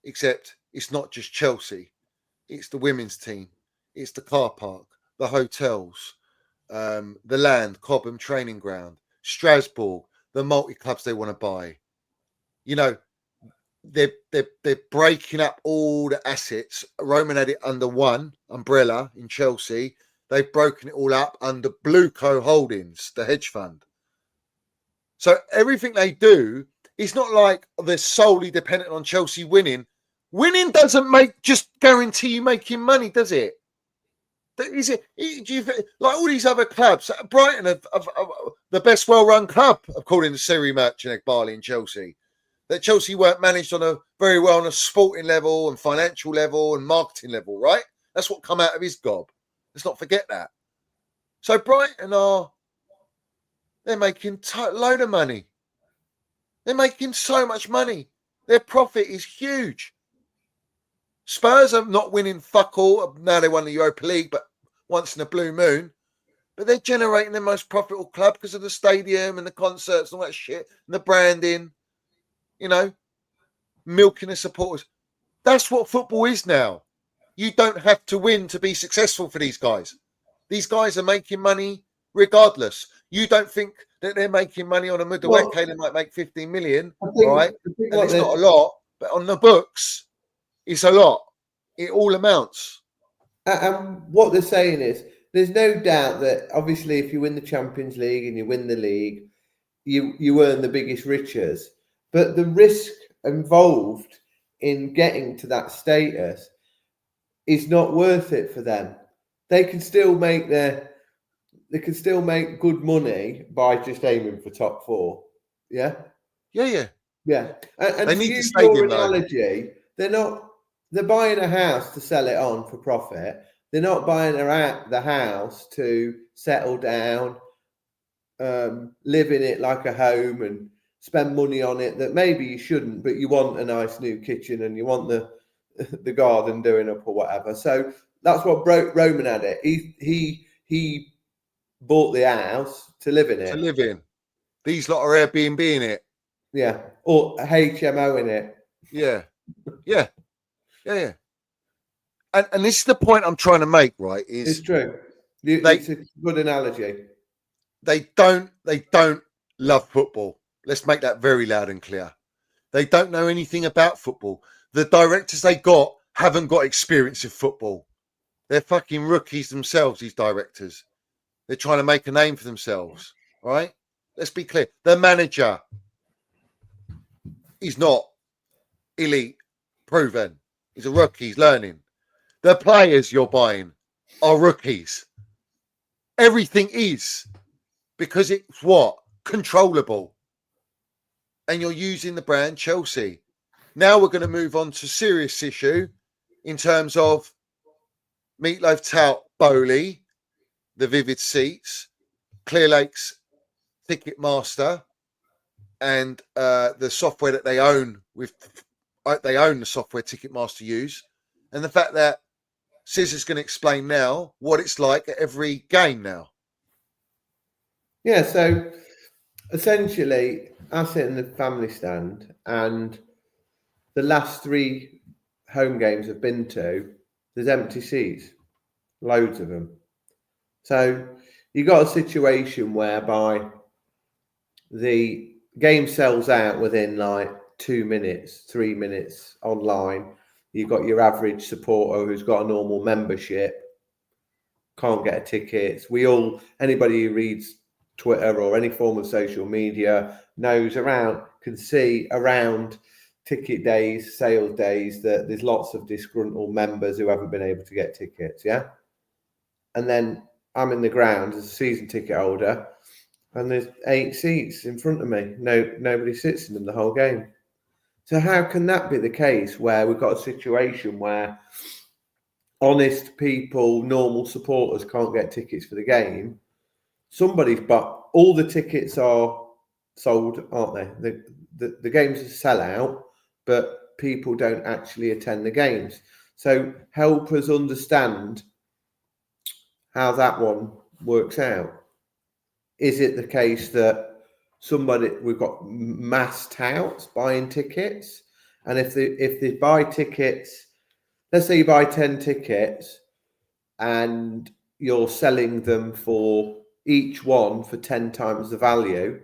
Except it's not just Chelsea. It's the women's team. It's the car park, the hotels, the land, Cobham training ground, Strasbourg, the multi-clubs they want to buy. You know, they're breaking up all the assets. Roman had it under one umbrella in Chelsea. they've broken it all up under Blueco Holdings, the hedge fund. So everything they do, it's not like they're solely dependent on Chelsea winning. Winning doesn't just guarantee you making money, does it? Is it? Do you like all these other clubs? Brighton are the best well-run club, according to Siri Merchant, Barley, and Chelsea. That Chelsea weren't managed very well on a sporting level and financial level and marketing level, right? That's what come out of his gob. Let's not forget that. So Brighton they're making a load of money. They're making so much money. Their profit is huge. Spurs are not winning fuck all. Now they won the Europa League, but once in a blue moon. But they're generating the most profitable club because of the stadium and the concerts and all that shit and the branding, milking the supporters. That's what football is now. You don't have to win to be successful for these guys. These guys are making money regardless. You don't think that they're making money on a middle okay, they might make 15 million, right? And it's not a lot, but on the books, it's a lot. It all amounts.
And what they're saying is, there's no doubt that obviously if you win the Champions League and you win the league, you earn the biggest riches. But the risk involved in getting to that status is not worth it for them. They can still make good money by just aiming for top four. Yeah.
Yeah.
And
they
to
need
use
to
your analogy, they're buying a house to sell it on for profit. They're not buying the house to settle down, live in it like a home and spend money on it that maybe you shouldn't, but you want a nice new kitchen and you want the garden doing up or whatever. So that's what Roman had it. He bought the house to live in it.
To live in. These lot are Airbnb in it.
Yeah. Or HMO in it.
Yeah. And this is the point I'm trying to make, right?
It's true. It's a good analogy.
They don't love football. Let's make that very loud and clear. They don't know anything about football. The directors they got haven't got experience of football. They're fucking rookies themselves, these directors. They're trying to make a name for themselves, right? Let's be clear. The manager is not elite, proven. He's a rookie, he's learning. The players you're buying are rookies. Everything is because it's what? Controllable. And you're using the brand Chelsea. Now we're going to move on to serious issue in terms of Meatloaf tout Bowley, the Vivid Seats, Clear Lake's Ticketmaster, and the software that they own they own the software Ticketmaster use, and the fact that Sizzla's going to explain now what it's like at every game now.
Yeah, so essentially, I sit in the family stand, and the last 3 home games I've been to, there's empty seats, loads of them. So you got a situation whereby the game sells out within like 2 minutes, 3 minutes online. You've got your average supporter who's got a normal membership, can't get a ticket. Anybody who reads Twitter or any form of social media can see around ticket days, sales days, that there's lots of disgruntled members who haven't been able to get tickets. Yeah. And then I'm in the ground as a season ticket holder, and there's 8 seats in front of me. Nobody sits in them the whole game. So how can that be the case where we've got a situation where honest people, normal supporters can't get tickets for the game? All the tickets are sold, aren't they? The games are sell out, but people don't actually attend the games. So help us understand how that one works out. Is it the case that we've got mass touts buying tickets, and if they buy tickets, let's say you buy 10 tickets and you're selling them for each one for 10 times the value,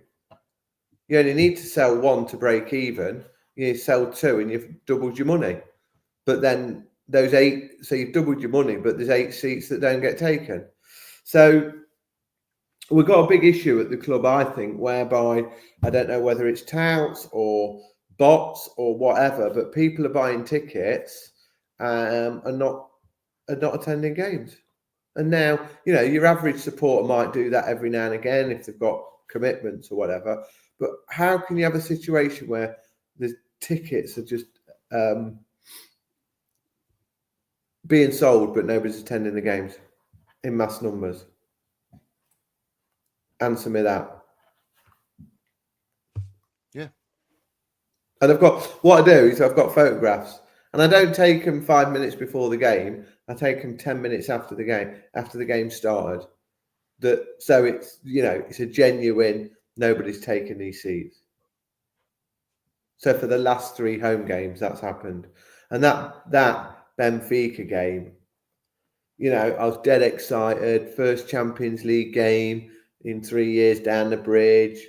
you only need to sell 1 to break even. You sell 2 and you've doubled your money. But then those 8, so you've doubled your money, but there's 8 seats that don't get taken. So we've got a big issue at the club, I think, whereby I don't know whether it's touts or bots or whatever, but people are buying tickets and not attending games. And now, you know, your average supporter might do that every now and again if they've got commitments or whatever. But how can you have a situation where the tickets are just being sold, but nobody's attending the games in mass numbers? Answer me that.
Yeah.
And I've got photographs, and I don't take them 5 minutes before the game. I take them 10 minutes after the game started. So it's, you know, it's a genuine, nobody's taken these seats. So for the last 3 home games, that's happened. And that Benfica game, you know, I was dead excited. First Champions League game in 3 years down the bridge.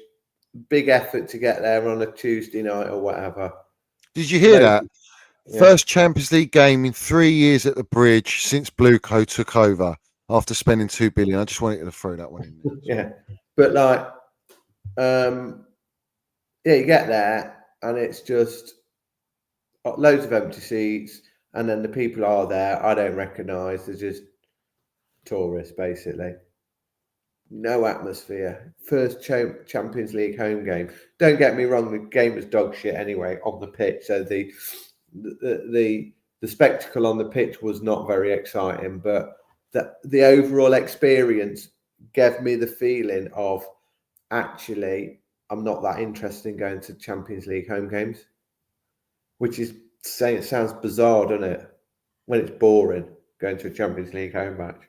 Big effort to get there on a Tuesday night or whatever.
Did you hear that? Yeah. First Champions League game in 3 years at the bridge since Blueco took over after spending $2 billion. I just wanted to throw that one in there.
Yeah, but like, yeah, you get there and it's just loads of empty seats, and then the people are there I don't recognise. They're just tourists, basically. No atmosphere. First Champions League home game. Don't get me wrong, the game was dog shit anyway on the pitch. So the spectacle on the pitch was not very exciting, but the overall experience gave me the feeling of, actually, I'm not that interested in going to Champions League home games, which is saying, it sounds bizarre, doesn't it? When it's boring going to a Champions League home match.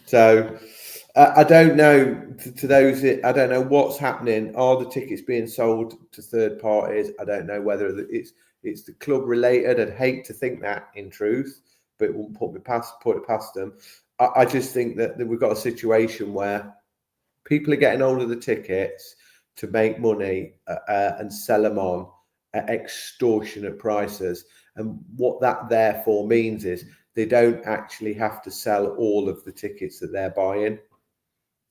So I don't know to those. I don't know what's happening. Are the tickets being sold to third parties? I don't know whether it's the club related. I'd hate to think that, in truth, but it won't put it past them. I just think that we've got a situation where people are getting hold of the tickets to make money and sell them on at extortionate prices. And what that therefore means is they don't actually have to sell all of the tickets that they're buying.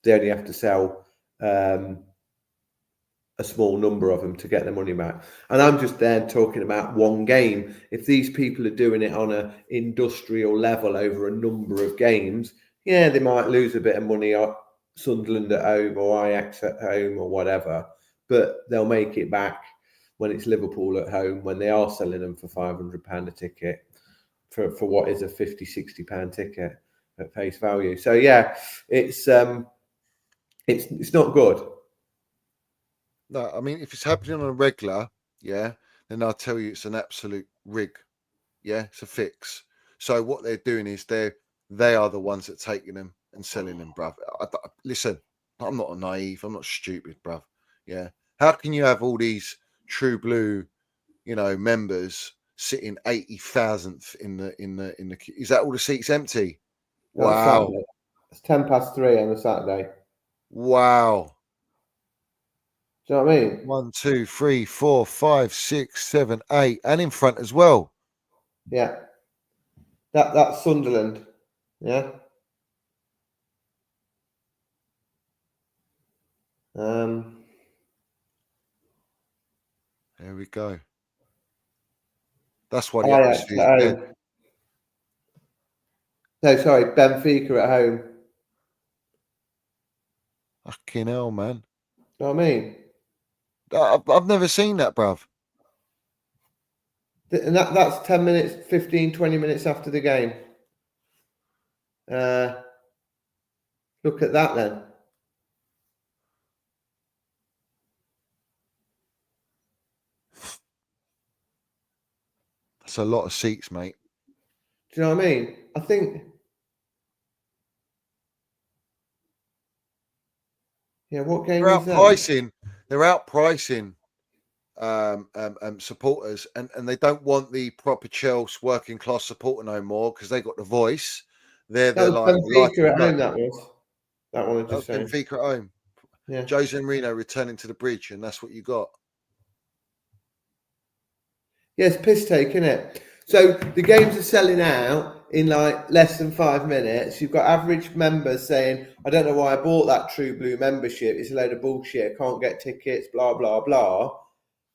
They only have to sell a small number of them to get their money back. And I'm just there talking about one game. If these people are doing it on an industrial level over a number of games, yeah, they might lose a bit of money on Sunderland at home or Ajax at home or whatever, but they'll make it back when it's Liverpool at home, when they are selling them for £500 a ticket for what is a £50-60 ticket at face value. So yeah, it's not good.
No, I mean, if it's happening on a regular, yeah, then I'll tell you it's an absolute rig. Yeah, it's a fix. So what they're doing is they are the ones that are taking them and selling them, bruv. Listen, I'm not naive. I'm not stupid, bruv. Yeah. How can you have all these true blue, you know, members sitting 80,000th in the queue? Is that all the seats empty? Wow.
It's 3:10 on a Saturday.
Wow.
Do you know what I mean?
1, 2, 3, 4, 5, 6, 7, 8, and in front as well.
Yeah. That's Sunderland. Yeah.
There we go. That's what the atmosphere is.
No, sorry, Benfica at home.
Fucking hell, man.
You know what I mean?
I've never seen that, bruv.
And that's 10 minutes, 15, 20 minutes after the game. Look at that then.
That's a lot of seats, mate.
Do you know what I mean? I think, yeah, what game is that?
They're outpricing supporters, and they don't want the proper Chelsea working class supporter no more because they got the voice. They're like
Benfica at home. That one I just saying.
Benfica at home.
Yeah.
Jose Mourinho returning to the bridge, and that's what you got.
Yeah, it's piss take, isn't it? So the games are selling out in like less than 5 minutes. You've got average members saying, I don't know why I bought that True Blue membership. It's a load of bullshit. I can't get tickets, blah, blah, blah.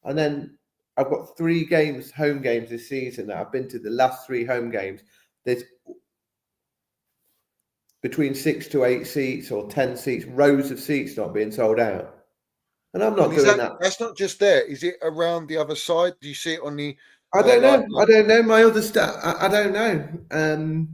And then I've got 3 games, home games this season that I've been to, the last 3 home games. There's between 6 to 8 seats or 10 seats, rows of seats not being sold out. And I'm not doing that.
That's not just there. Is it around the other side? Do you see it on the...
I don't know. I don't know. My other I don't know.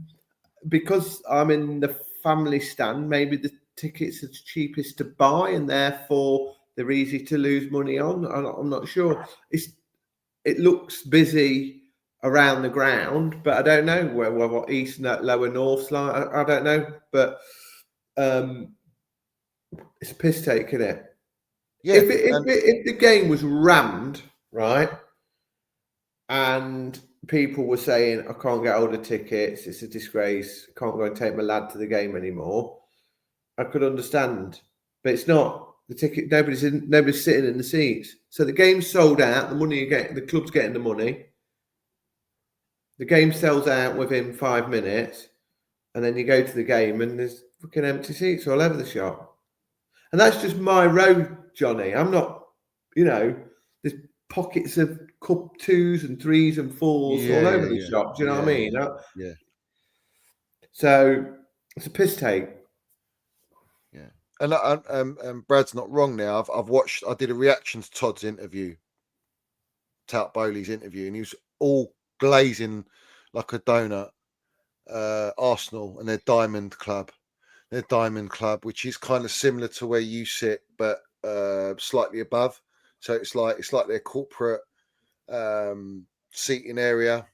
Because I'm in the family stand, maybe the tickets are the cheapest to buy and therefore they're easy to lose money on. I'm not sure. It looks busy around the ground, but I don't know what east, lower north's like. I don't know, but it's a piss take, isn't it? Yeah. If the game was rammed, right, and people were saying, I can't get hold of tickets, it's a disgrace, I can't go and take my lad to the game anymore, I could understand. But it's not. The ticket, nobody's sitting in the seats. So the game's sold out, the money you get, the club's getting the money. The game sells out within 5 minutes, and then you go to the game and there's fucking empty seats all over the shop. And that's just my road, Johnny. I'm not, there's pockets of cup 2s and 3s and 4s all over the shop. Do you know what I mean?
Yeah.
So it's a piss take.
Yeah. And Brad's not wrong now. I did a reaction to Todd's interview, Tout Bowley's interview, and he was all glazing like a donut. Arsenal and their Diamond Club, which is kind of similar to where you sit, but slightly above. So it's like their corporate seating area,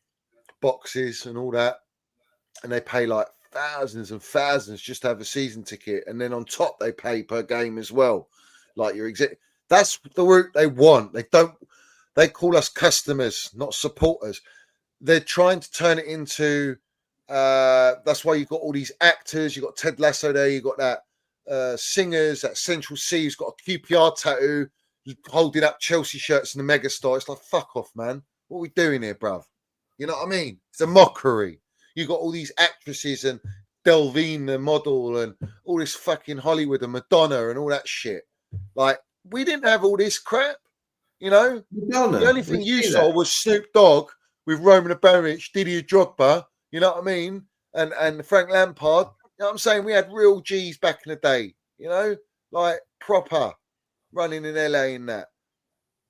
boxes and all that, and they pay like thousands and thousands just to have a season ticket, and then on top they pay per game as well. Like your that's the route they want. They call us customers, not supporters. They're trying to turn it into that's why you've got all these actors. You've got Ted Lasso there, you've got that singers, that Central C who's got a QPR tattoo, holding up Chelsea shirts and the megastar. It's like, fuck off, man. What are we doing here, bruv? You know what I mean? It's a mockery. You got all these actresses and Delvine, the model, and all this fucking Hollywood and Madonna and all that shit. Like, we didn't have all this crap, Madonna, the only thing you saw was Snoop Dogg with Roman Abramovich, Didier Drogba, you know what I mean? And Frank Lampard. You know what I'm saying? We had real G's back in the day, like proper running in LA and that.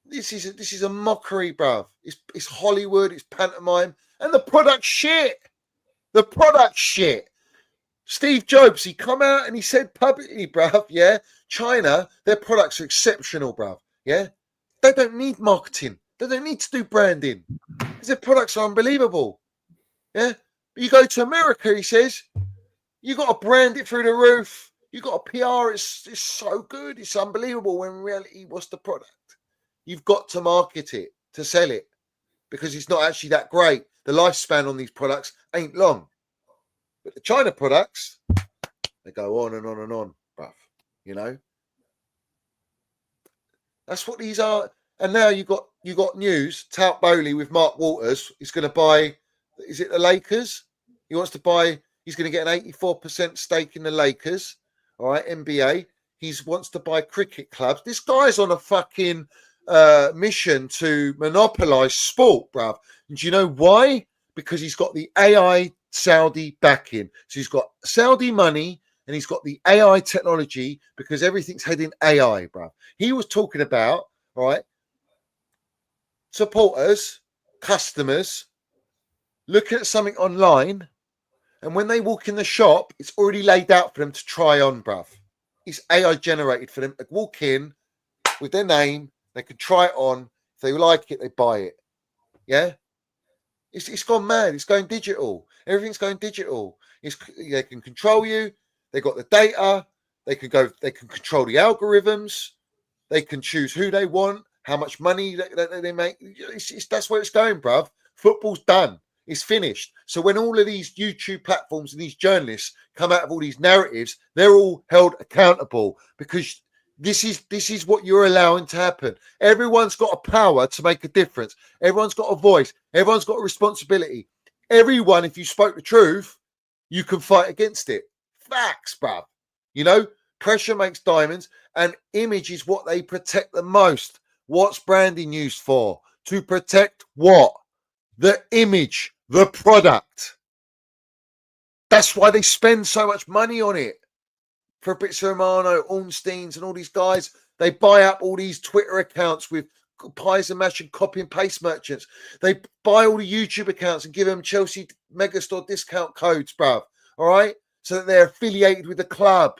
This is a mockery, bruv. It's Hollywood, it's pantomime, and the product shit. The product shit. Steve Jobs, he come out and he said publicly, bruv, yeah, China, their products are exceptional, bruv, yeah? They don't need marketing. They don't need to do branding because their products are unbelievable, yeah? But you go to America, he says, you got to brand it through the roof. You got to PR, it's so good, it's unbelievable, when in reality, what's the product? You've got to market it to sell it because it's not actually that great. The lifespan on these products ain't long. But the China products, they go on and on and on, bruv. That's what these are. And now you got news. Tout Bowley with Mark Walters is going to buy, is it the Lakers? He wants to buy, he's going to get an 84% stake in the Lakers. All right, NBA. He wants to buy cricket clubs. This guy's on a fucking mission to monopolize sport, bruv. And do you know why? Because he's got the AI Saudi backing. So he's got Saudi money and he's got the AI technology because everything's heading AI, bruv. He was talking about, right, supporters, customers, looking at something online, and when they walk in the shop, it's already laid out for them to try on, bruv. It's AI generated for them. They walk in with their name, they can try it on. If they like it, they buy it. Yeah? It's gone mad. It's going digital. Everything's going digital. They can control you. They got the data. They can control the algorithms. They can choose who they want, how much money they make. That's where it's going, bruv. Football's done. It's finished. So when all of these YouTube platforms and these journalists come out of all these narratives, they're all held accountable because this is what you're allowing to happen. Everyone's got a power to make a difference. Everyone's got a voice. Everyone's got a responsibility. everyone, if you spoke the truth, you can fight against it. Facts, bruv. You know, pressure makes diamonds, and image is what they protect the most. What's branding used for? To protect what? The image, the product. That's why they spend so much money on it. Fabrizio Romano, Ornsteins, and all these guys, they buy up all these Twitter accounts with pies and mash and copy and paste merchants. They buy all the YouTube accounts and give them Chelsea Megastore discount codes, bruv. All right? So that they're affiliated with the club.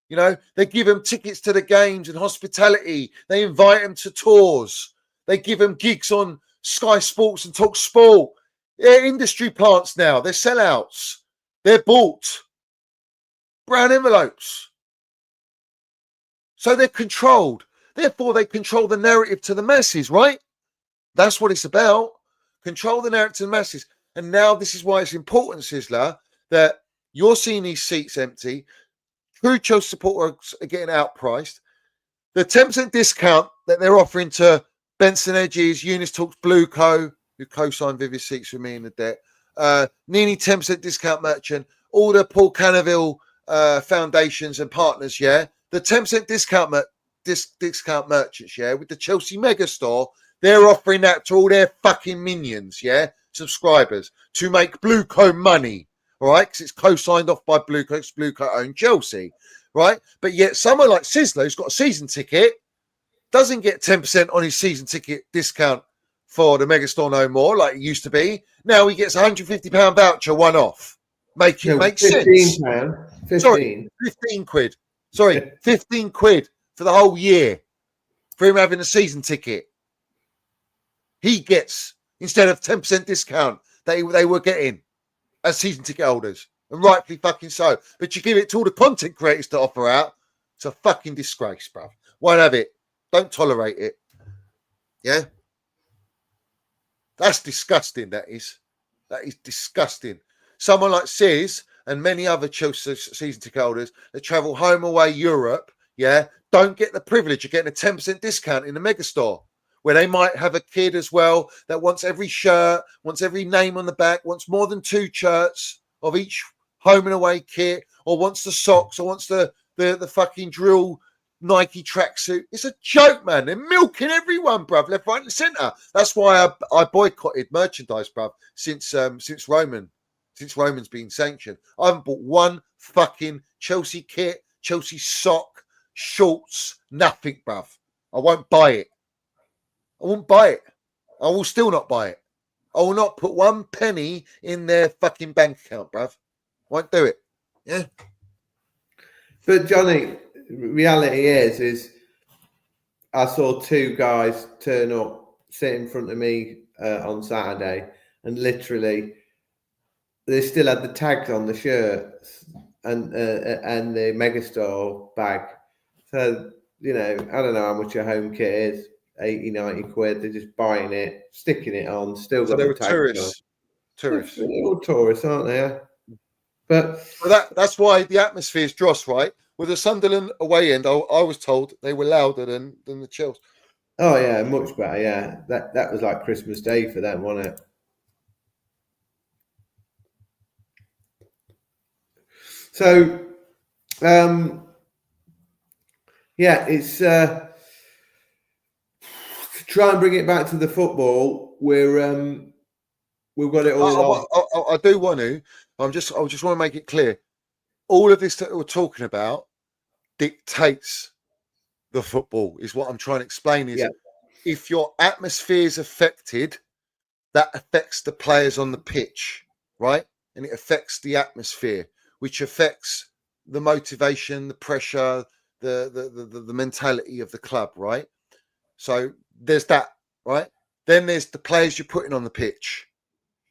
You know, they give them tickets to the games and hospitality. They invite them to tours. They give them gigs on Sky Sports and Talk Sport. They're industry plants now. They're sellouts. They're bought. Brown envelopes. So they're controlled. Therefore, they control the narrative to the masses, right? That's what it's about. Control the narrative to the masses. And now this is why it's important, Sizzla, that you're seeing these seats empty. True Chelsea supporters are getting outpriced. The 10% discount that they're offering to Benson Edges, Eunice Talks Blue Co, who co-signed Vivid Seats with me in the debt, nearly 10% discount merchant, all the Paul Canaville foundations and partners, yeah. The 10% discount discount merchants, yeah, with the Chelsea Megastore, they're offering that to all their fucking minions, yeah, subscribers, to make Blue Co money. All right, because it's co-signed off by Blue Co. It's Blue Co owned Chelsea, right? But yet someone like Sizzla, who's got a season ticket, doesn't get 10% on his season ticket discount for the Megastore no more, like it used to be. Now he gets a £150 voucher one-off. Make sense.
£15.
Sorry, 15 quid. Sorry, 15 quid for the whole year for him having a season ticket. He gets, instead of 10% discount they were getting as season ticket holders, and rightfully fucking so. But you give it to all the content creators to offer out. It's a fucking disgrace, bruv. Won't have it. Don't tolerate it. Yeah? That's disgusting, that is. That is disgusting. Someone like Sis and many other Chelsea season ticket holders that travel home away Europe, yeah, don't get the privilege of getting a 10% discount in the Megastore, where they might have a kid as well that wants every shirt, wants every name on the back, wants more than 2 shirts of each home and away kit, or wants the socks, or wants the fucking drill Nike tracksuit. It's a joke, man. They're milking everyone, bruv, left, right, and centre. That's why I boycotted merchandise, bruv, since Roman's been sanctioned. I haven't bought one fucking Chelsea kit, Chelsea sock, shorts, nothing, bruv. I won't buy it. I won't buy it. I will still not buy it. I will not put 1 penny in their fucking bank account, bruv. Won't do it. Yeah.
But Johnny, reality is I saw 2 guys turn up, sit in front of me on Saturday, and literally they still had the tags on the shirts and the Megastore bag. So, you know, I don't know how much a home kit is. 80, 90 quid. They're just buying it, sticking it on, still got
they
the tag on.
Tourists.
They're all tourists, aren't they? But
that's why the atmosphere's dross, right? With the Sunderland away end, I was told they were louder than the Chelsea.
Oh yeah, much better. Yeah, that was like Christmas Day for them, wasn't it? So, yeah, it's to try and bring it back to the football. We've got it all.
I do want to. I just want to make it clear. All of this that we're talking about dictates the football. Is what I'm trying to explain. Is if your atmosphere is affected, that affects the players on the pitch, right? And it affects the atmosphere, which affects the motivation, the pressure, the mentality of the club, right? So there's that, right? Then there's the players you're putting on the pitch,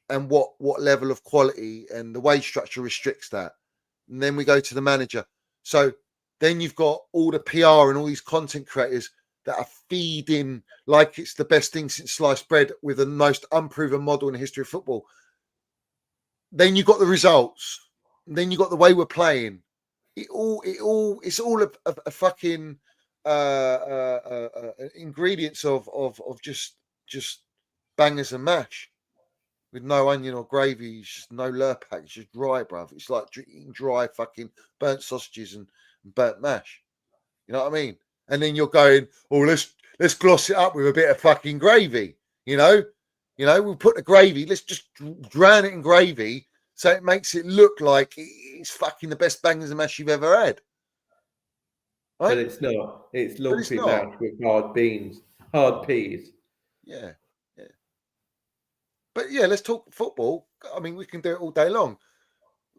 and what level of quality, and the wage structure restricts that. And then we go to the manager. So then you've got all the PR and all these content creators that are feeding like it's the best thing since sliced bread with the most unproven model in the history of football. Then you've got the results. And then you've got the way we're playing. It's all a fucking ingredients of just bangers and mash. with no onion or gravy. It's just no lurpak. It's just dry, bruv. It's like eating dry fucking burnt sausages and burnt mash. You know what I mean? And then you're going, oh, let's gloss it up with a bit of fucking gravy. You know, we'll put the gravy. Let's just drown it in gravy so it makes it look like it's fucking the best bangers and mash you've ever had. Right?
But it's not. It's lumpy
not.
mash with hard peas.
Yeah. But yeah, let's talk football. I mean, we can do it all day long.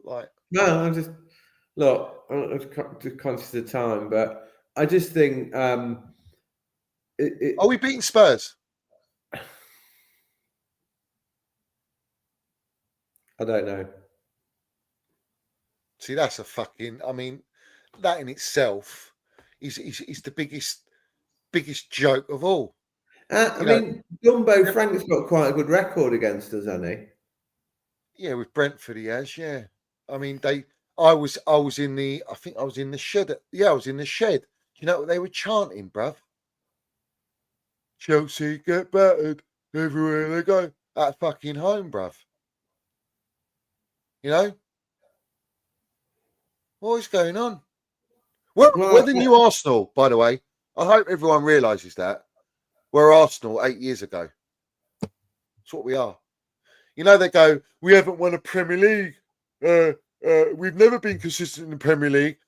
Like,
no, I'm just conscious of time, but I just think.
Are we beating Spurs?
I don't know.
See, that's a fucking. I mean, that in itself is the biggest joke of all.
I mean, Jumbo Frank's got quite a good record against us, hasn't he?
Yeah, with Brentford, he has. Yeah, I mean, I was in the. I think I was in the shed. I was in the shed. Do you know what they were chanting, bruv? Chelsea get battered everywhere they go. At fucking home, bruv. You know? What is going on? We're the new Arsenal, by the way. I hope everyone realises that. We're Arsenal 8 years ago. That's what we are. You know, they go, we haven't won a Premier League. We've never been consistent in the Premier League.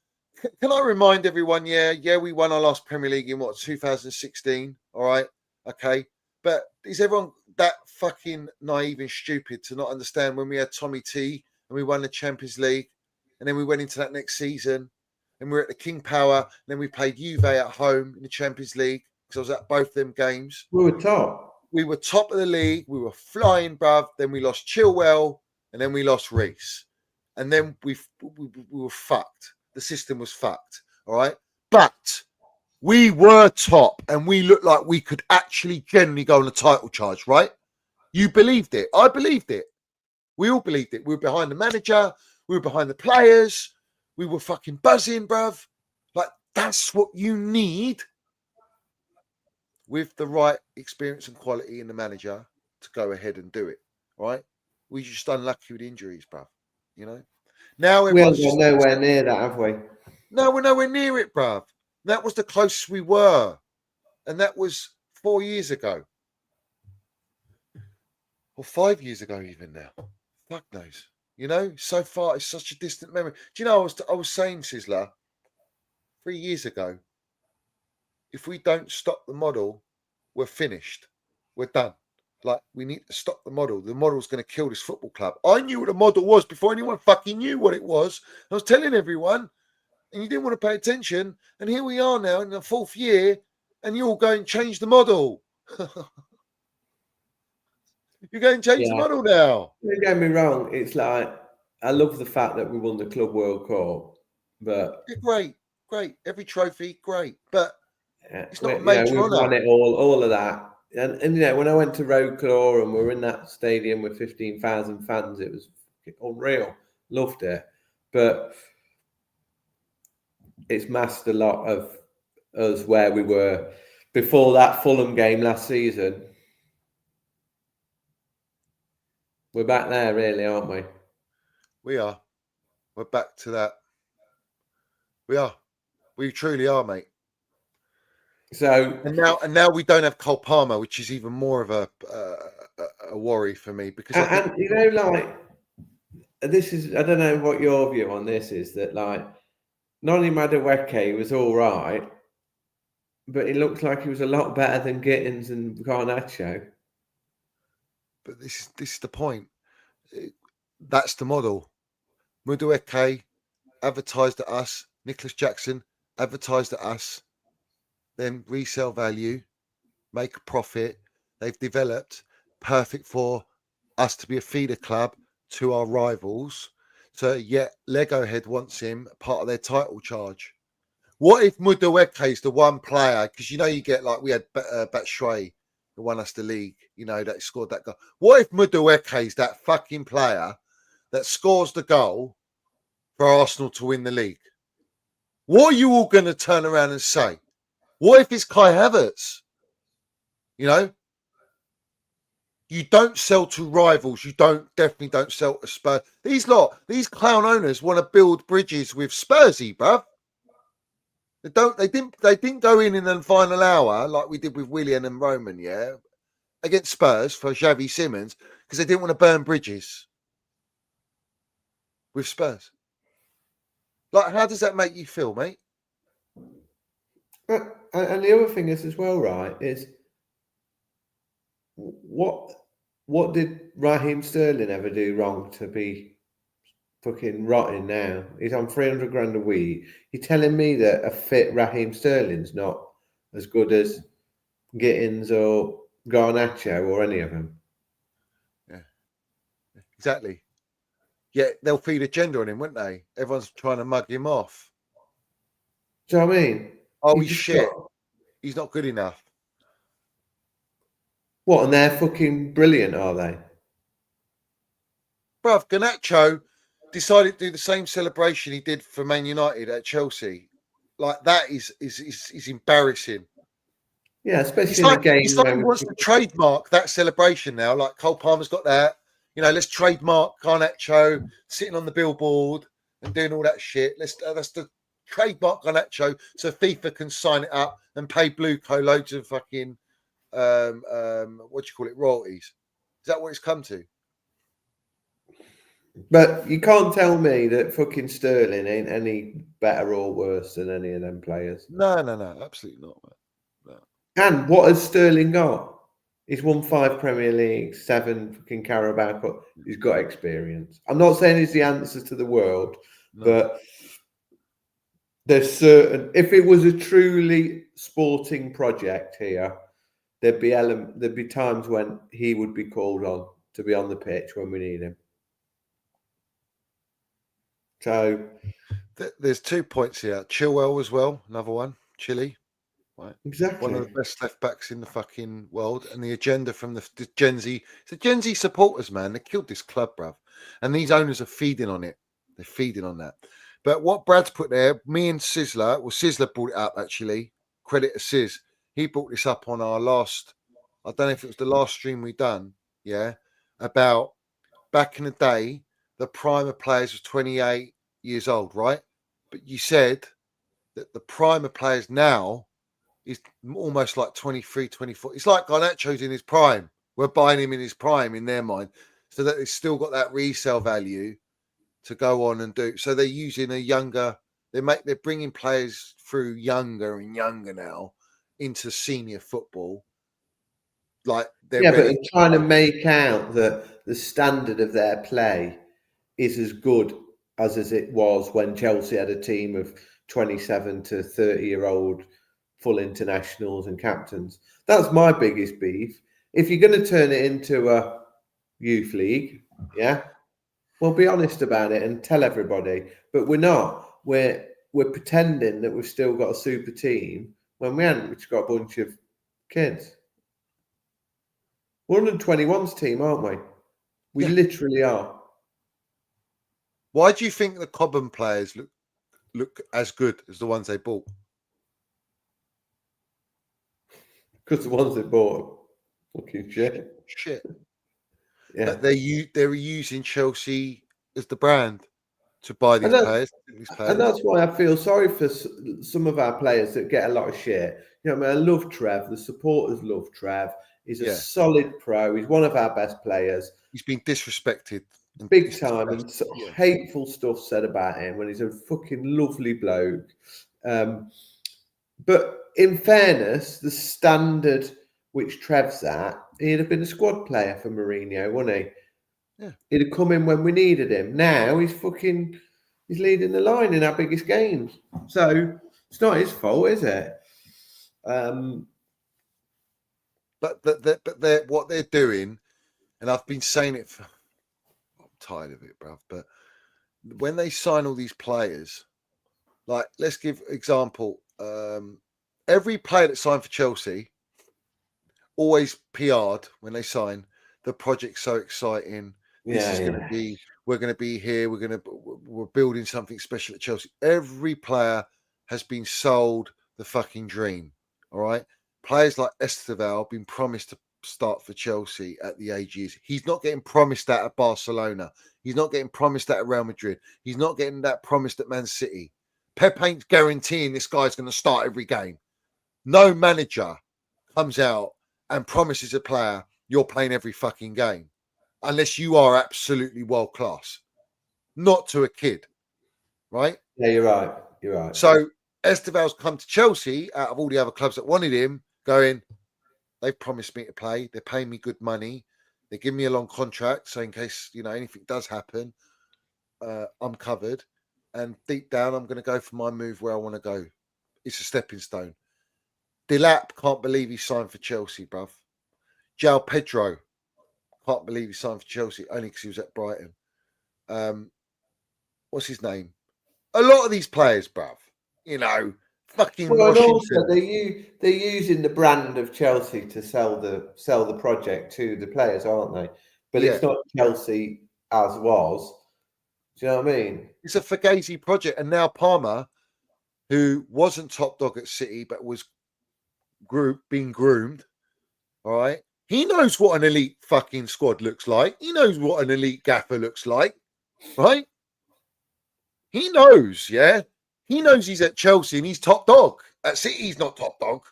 Can I remind everyone, yeah, we won our last Premier League in 2016? All right, okay. But is everyone that fucking naive and stupid to not understand when we had Tommy T and we won the Champions League and then we went into that next season and we were at the King Power and then we played Juve at home in the Champions League because I was at both them games.
We were top. We
were top of the league. We were flying, bruv. Then we lost Chilwell and then we lost Reece. And then we were fucked. The system was fucked. All right. But we were top and we looked like we could actually genuinely go on a title charge, right? You believed it. I believed it. We all believed it. We were behind the manager. We were behind the players. We were fucking buzzing, bruv. Like, that's what you need with the right experience and quality in the manager to go ahead and do it, right? We're just unlucky with injuries, bruv. You know? Now
we haven't got nowhere near that, have we?
No, we're nowhere near it, bruv. That was the closest we were. And that was 4 years ago. Or 5 years ago even now. Fuck knows. You know, so far it's such a distant memory. Do you know, I was saying, Sizzla, 3 years ago, if we don't stop the model, we're finished. We're done. Like, we need to stop the model. The model's going to kill this football club. I knew what the model was before anyone fucking knew what it was. I was telling everyone, and you didn't want to pay attention. And here we are now in the 4th year, and you're all going, change the model. You're going to change the model now.
Don't get me wrong. It's like, I love the fact that we won the Club World Cup. But
great. Every trophy, great. But it's not a major
we've
honour.
won it all of that. And you know, when I went to Road Claw and we were in that stadium with 15,000 fans, it was unreal. Loved it. But it's masked a lot of us where we were before that Fulham game last season. We're back there, really, aren't we?
We are. We're back to that. We are. We truly are, mate.
So
and now we don't have Cole Palmer, which is even more of a worry for me because
and you know, like, this is, I don't know what your view on this is, that like Noni Madueke was all right, but it looks like he was a lot better than Gittins and Garnacho.
But this is the point. That's the model. Madueke advertised at us. Nicholas Jackson advertised at us. Then resale value, make a profit. They've developed perfect for us to be a feeder club to our rivals. So yet Lego Head wants him part of their title charge. What if Madueke is the one player? Because you know you get like we had Batshuayi who won us the league. You know that scored that goal. What if Madueke is that fucking player that scores the goal for Arsenal to win the league? What are you all going to turn around and say? What if it's Kai Havertz? You know? You don't sell to rivals. You definitely don't sell to Spurs. These clown owners want to build bridges with Spursy, bruv. They didn't go in the final hour like we did with Willian and Roman, yeah, against Spurs for Xavi Simons because they didn't want to burn bridges with Spurs. Like, how does that make you feel, mate?
And the other thing is as well, right, is what did Raheem Sterling ever do wrong to be fucking rotting now? He's on 300 grand a week. You're telling me that a fit Raheem Sterling's not as good as Gittins or Garnacho or any of them?
Yeah, exactly. Yeah, they'll feed agenda on him, won't they? Everyone's trying to mug him off.
Do you know what I mean?
Oh, he's shit. He's not good enough.
What, and they're fucking brilliant, are they?
Bruv, Garnacho decided to do the same celebration he did for Man United at Chelsea. Like, that is embarrassing.
Yeah, especially in the game.
It's like he wants to trademark that celebration now. Like, Cole Palmer's got that. You know, let's trademark Garnacho sitting on the billboard and doing all that shit. That's the trademark Garnacho so FIFA can sign it up and pay Blueco loads of fucking royalties. Is that what it's come to?
But you can't tell me that fucking Sterling ain't any better or worse than any of them players.
No, absolutely not, man. No.
And what has Sterling got? He's won 5 Premier Leagues, 7 fucking Carabao Cup. He's got experience. I'm not saying he's the answer to the world, but there's certain. If it was a truly sporting project here, there'd be times when he would be called on to be on the pitch when we need him. So
there's 2 points here. Chilwell as well, another one. Chile. Right.
Exactly.
One of the best left backs in the fucking world. And the agenda from the Gen Z. It's the Gen Z supporters, man. They killed this club, bruv. And these owners are feeding on it. They're feeding on that. But what Brad's put there, me and Sizzla brought it up, actually. Credit to Sizz. He brought this up on our last, I don't know if it was the last stream we done, yeah, about back in the day, the prime of players was 28 years old, right? But you said that the prime of players now is almost like 23, 24. It's like Garnacho's in his prime. We're buying him in his prime in their mind, so that it's still got that resale value to go on and do. So they're using a younger. They're bringing players through younger and younger now into senior football. Like they're
but they're trying to make out that the standard of their play is as good as it was when Chelsea had a team of 27 to 30-year-old full internationals and captains. That's my biggest beef. If you're going to turn it into a youth league, yeah, well, be honest about it and tell everybody. But we're not. We're pretending that we've still got a super team when we haven't. We've just got a bunch of kids. We're 121's team, aren't we? We literally are.
Why do you think the Cobham players look as good as the ones they bought?
Because the ones they bought are fucking shit. Yeah.
But they're using Chelsea as the brand to buy these players.
And that's why I feel sorry for some of our players that get a lot of shit. You know, I love Trev. The supporters love Trev. He's a solid pro. He's one of our best players.
He's been disrespected.
Big time, and hateful stuff said about him when he's a fucking lovely bloke. But in fairness, the standard which Trev's at, he'd have been a squad player for Mourinho, wouldn't he?
Yeah.
He'd have come in when we needed him. Now he's leading the line in our biggest games. So it's not his fault, is it?
But they're what they're doing, and I've been saying it for. I'm tired of it, bruv. But when they sign all these players, like let's give example. Every player that signed for Chelsea always PR'd when they sign. The project's so exciting. This is going to be. We're going to be here. We're building something special at Chelsea. Every player has been sold the fucking dream. All right. Players like Esteval have been promised start for Chelsea at the age he is. He's not getting promised that at Barcelona. He's not getting promised that at Real Madrid. He's not getting that promised at Man City. Pep ain't guaranteeing this guy's going to start every game. No manager comes out and promises a player you're playing every fucking game unless you are absolutely world class. Not to a kid, right?
Yeah, you're right. You're right.
So Esteval's come to Chelsea out of all the other clubs that wanted him, going, they've promised me to play. They're paying me good money. They give me a long contract, so in case anything does happen, I'm covered. And deep down, I'm going to go for my move where I want to go. It's a stepping stone. Delap can't believe he signed for Chelsea, bruv. João Pedro can't believe he signed for Chelsea only because he was at Brighton. What's his name? A lot of these players, bruv. Fucking Washington.
They're using the brand of Chelsea to sell the project to the players, aren't they? But it's not Chelsea as was. Do you know what I mean?
It's a Fugazi project, and now Palmer, who wasn't top dog at City but was being groomed, all right. He knows what an elite fucking squad looks like. He knows what an elite gaffer looks like, right? He knows, yeah. He knows he's at Chelsea and he's top dog. At City, he's not top dog.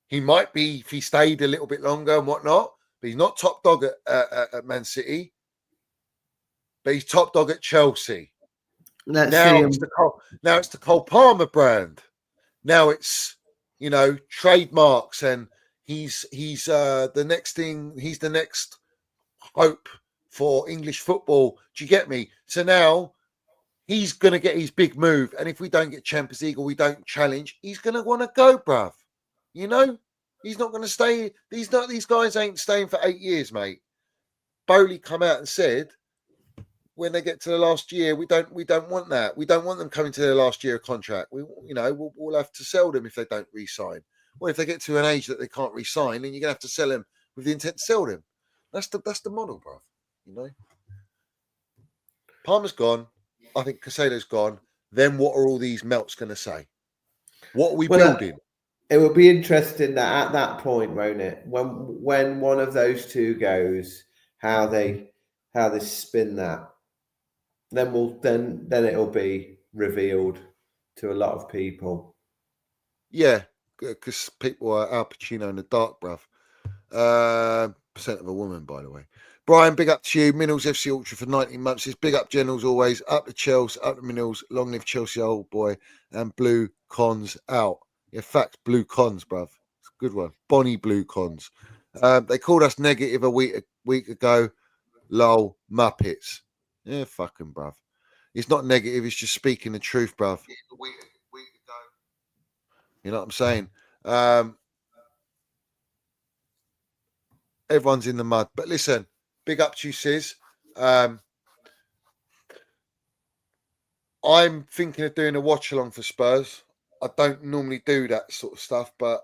He might be if he stayed a little bit longer and whatnot, but he's not top dog at Man City. But he's top dog at Chelsea. Now it's the Cole Palmer brand. Now it's trademarks, and he's the next thing. He's the next hope for English football. Do you get me? So now he's going to get his big move, and if we don't get Champions League or we don't challenge, he's going to want to go, bruv. He's not going to stay. These guys ain't staying for 8 years, mate. Bowley come out and said when they get to the last year, we don't want that. We don't want them coming to their last year of contract. We'll have to sell them if they don't re-sign. Well, if they get to an age that they can't re-sign, then you're gonna have to sell them with the intent to sell them. That's the model, bruv. Palmer's gone. I think Casado's gone. Then what are all these melts going to say? What are we building?
It will be interesting that at that point, won't it? When one of those two goes, how they spin that. Then it'll be revealed to a lot of people.
Yeah, because people are Al Pacino in the dark, bruv. Percent of a woman, by the way. Brian, big up to you. Minnals FC Ultra for 19 months. It's big up Generals always. Up the Chelsea, up the Minnals. Long live Chelsea, old boy. And Blue Cons out. In fact, Blue Cons, bruv. It's a good one. Bonnie Blue Cons. They called us negative a week ago. Lol, Muppets. Yeah, fucking, bruv. It's not negative. It's just speaking the truth, bruv. A week ago. You know what I'm saying? Everyone's in the mud. But listen, big up to you, Sis. I'm thinking of doing a watch along for Spurs. I don't normally do that sort of stuff, but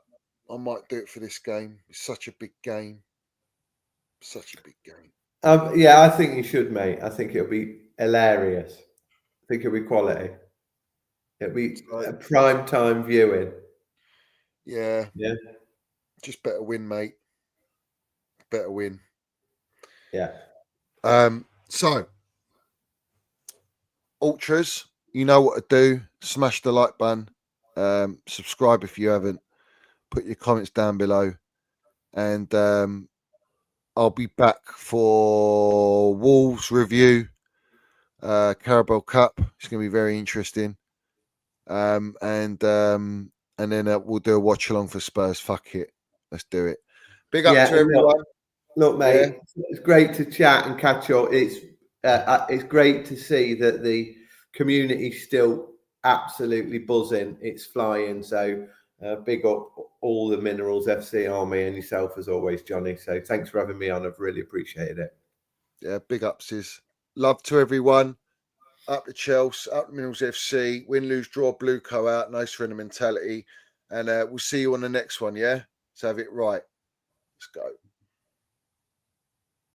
I might do it for this game. It's such a big game. Such a big game.
Yeah, I think you should, mate. I think it'll be hilarious. I think it'll be quality. It'll be a prime time viewing.
Yeah.
Yeah.
Just better win, mate. Better win.
Yeah.
So, Ultras, you know what to do. Smash the like button. Subscribe if you haven't. Put your comments down below. And I'll be back for Wolves review. Carabao Cup. It's going to be very interesting. And then we'll do a watch along for Spurs. Fuck it. Let's do it. Big up to everyone.
Look, mate, It's great to chat and catch up. It's great to see that the community's still absolutely buzzing. It's flying. So big up all the Minerals FC army and yourself as always, Johnny. So thanks for having me on. I've really appreciated it.
Yeah, big up, sis. Love to everyone. Up the Chelsea, up the Minerals FC. Win, lose, draw, blue co out. Nice friendly mentality. And we'll see you on the next one, yeah? Let's have it right. Let's go.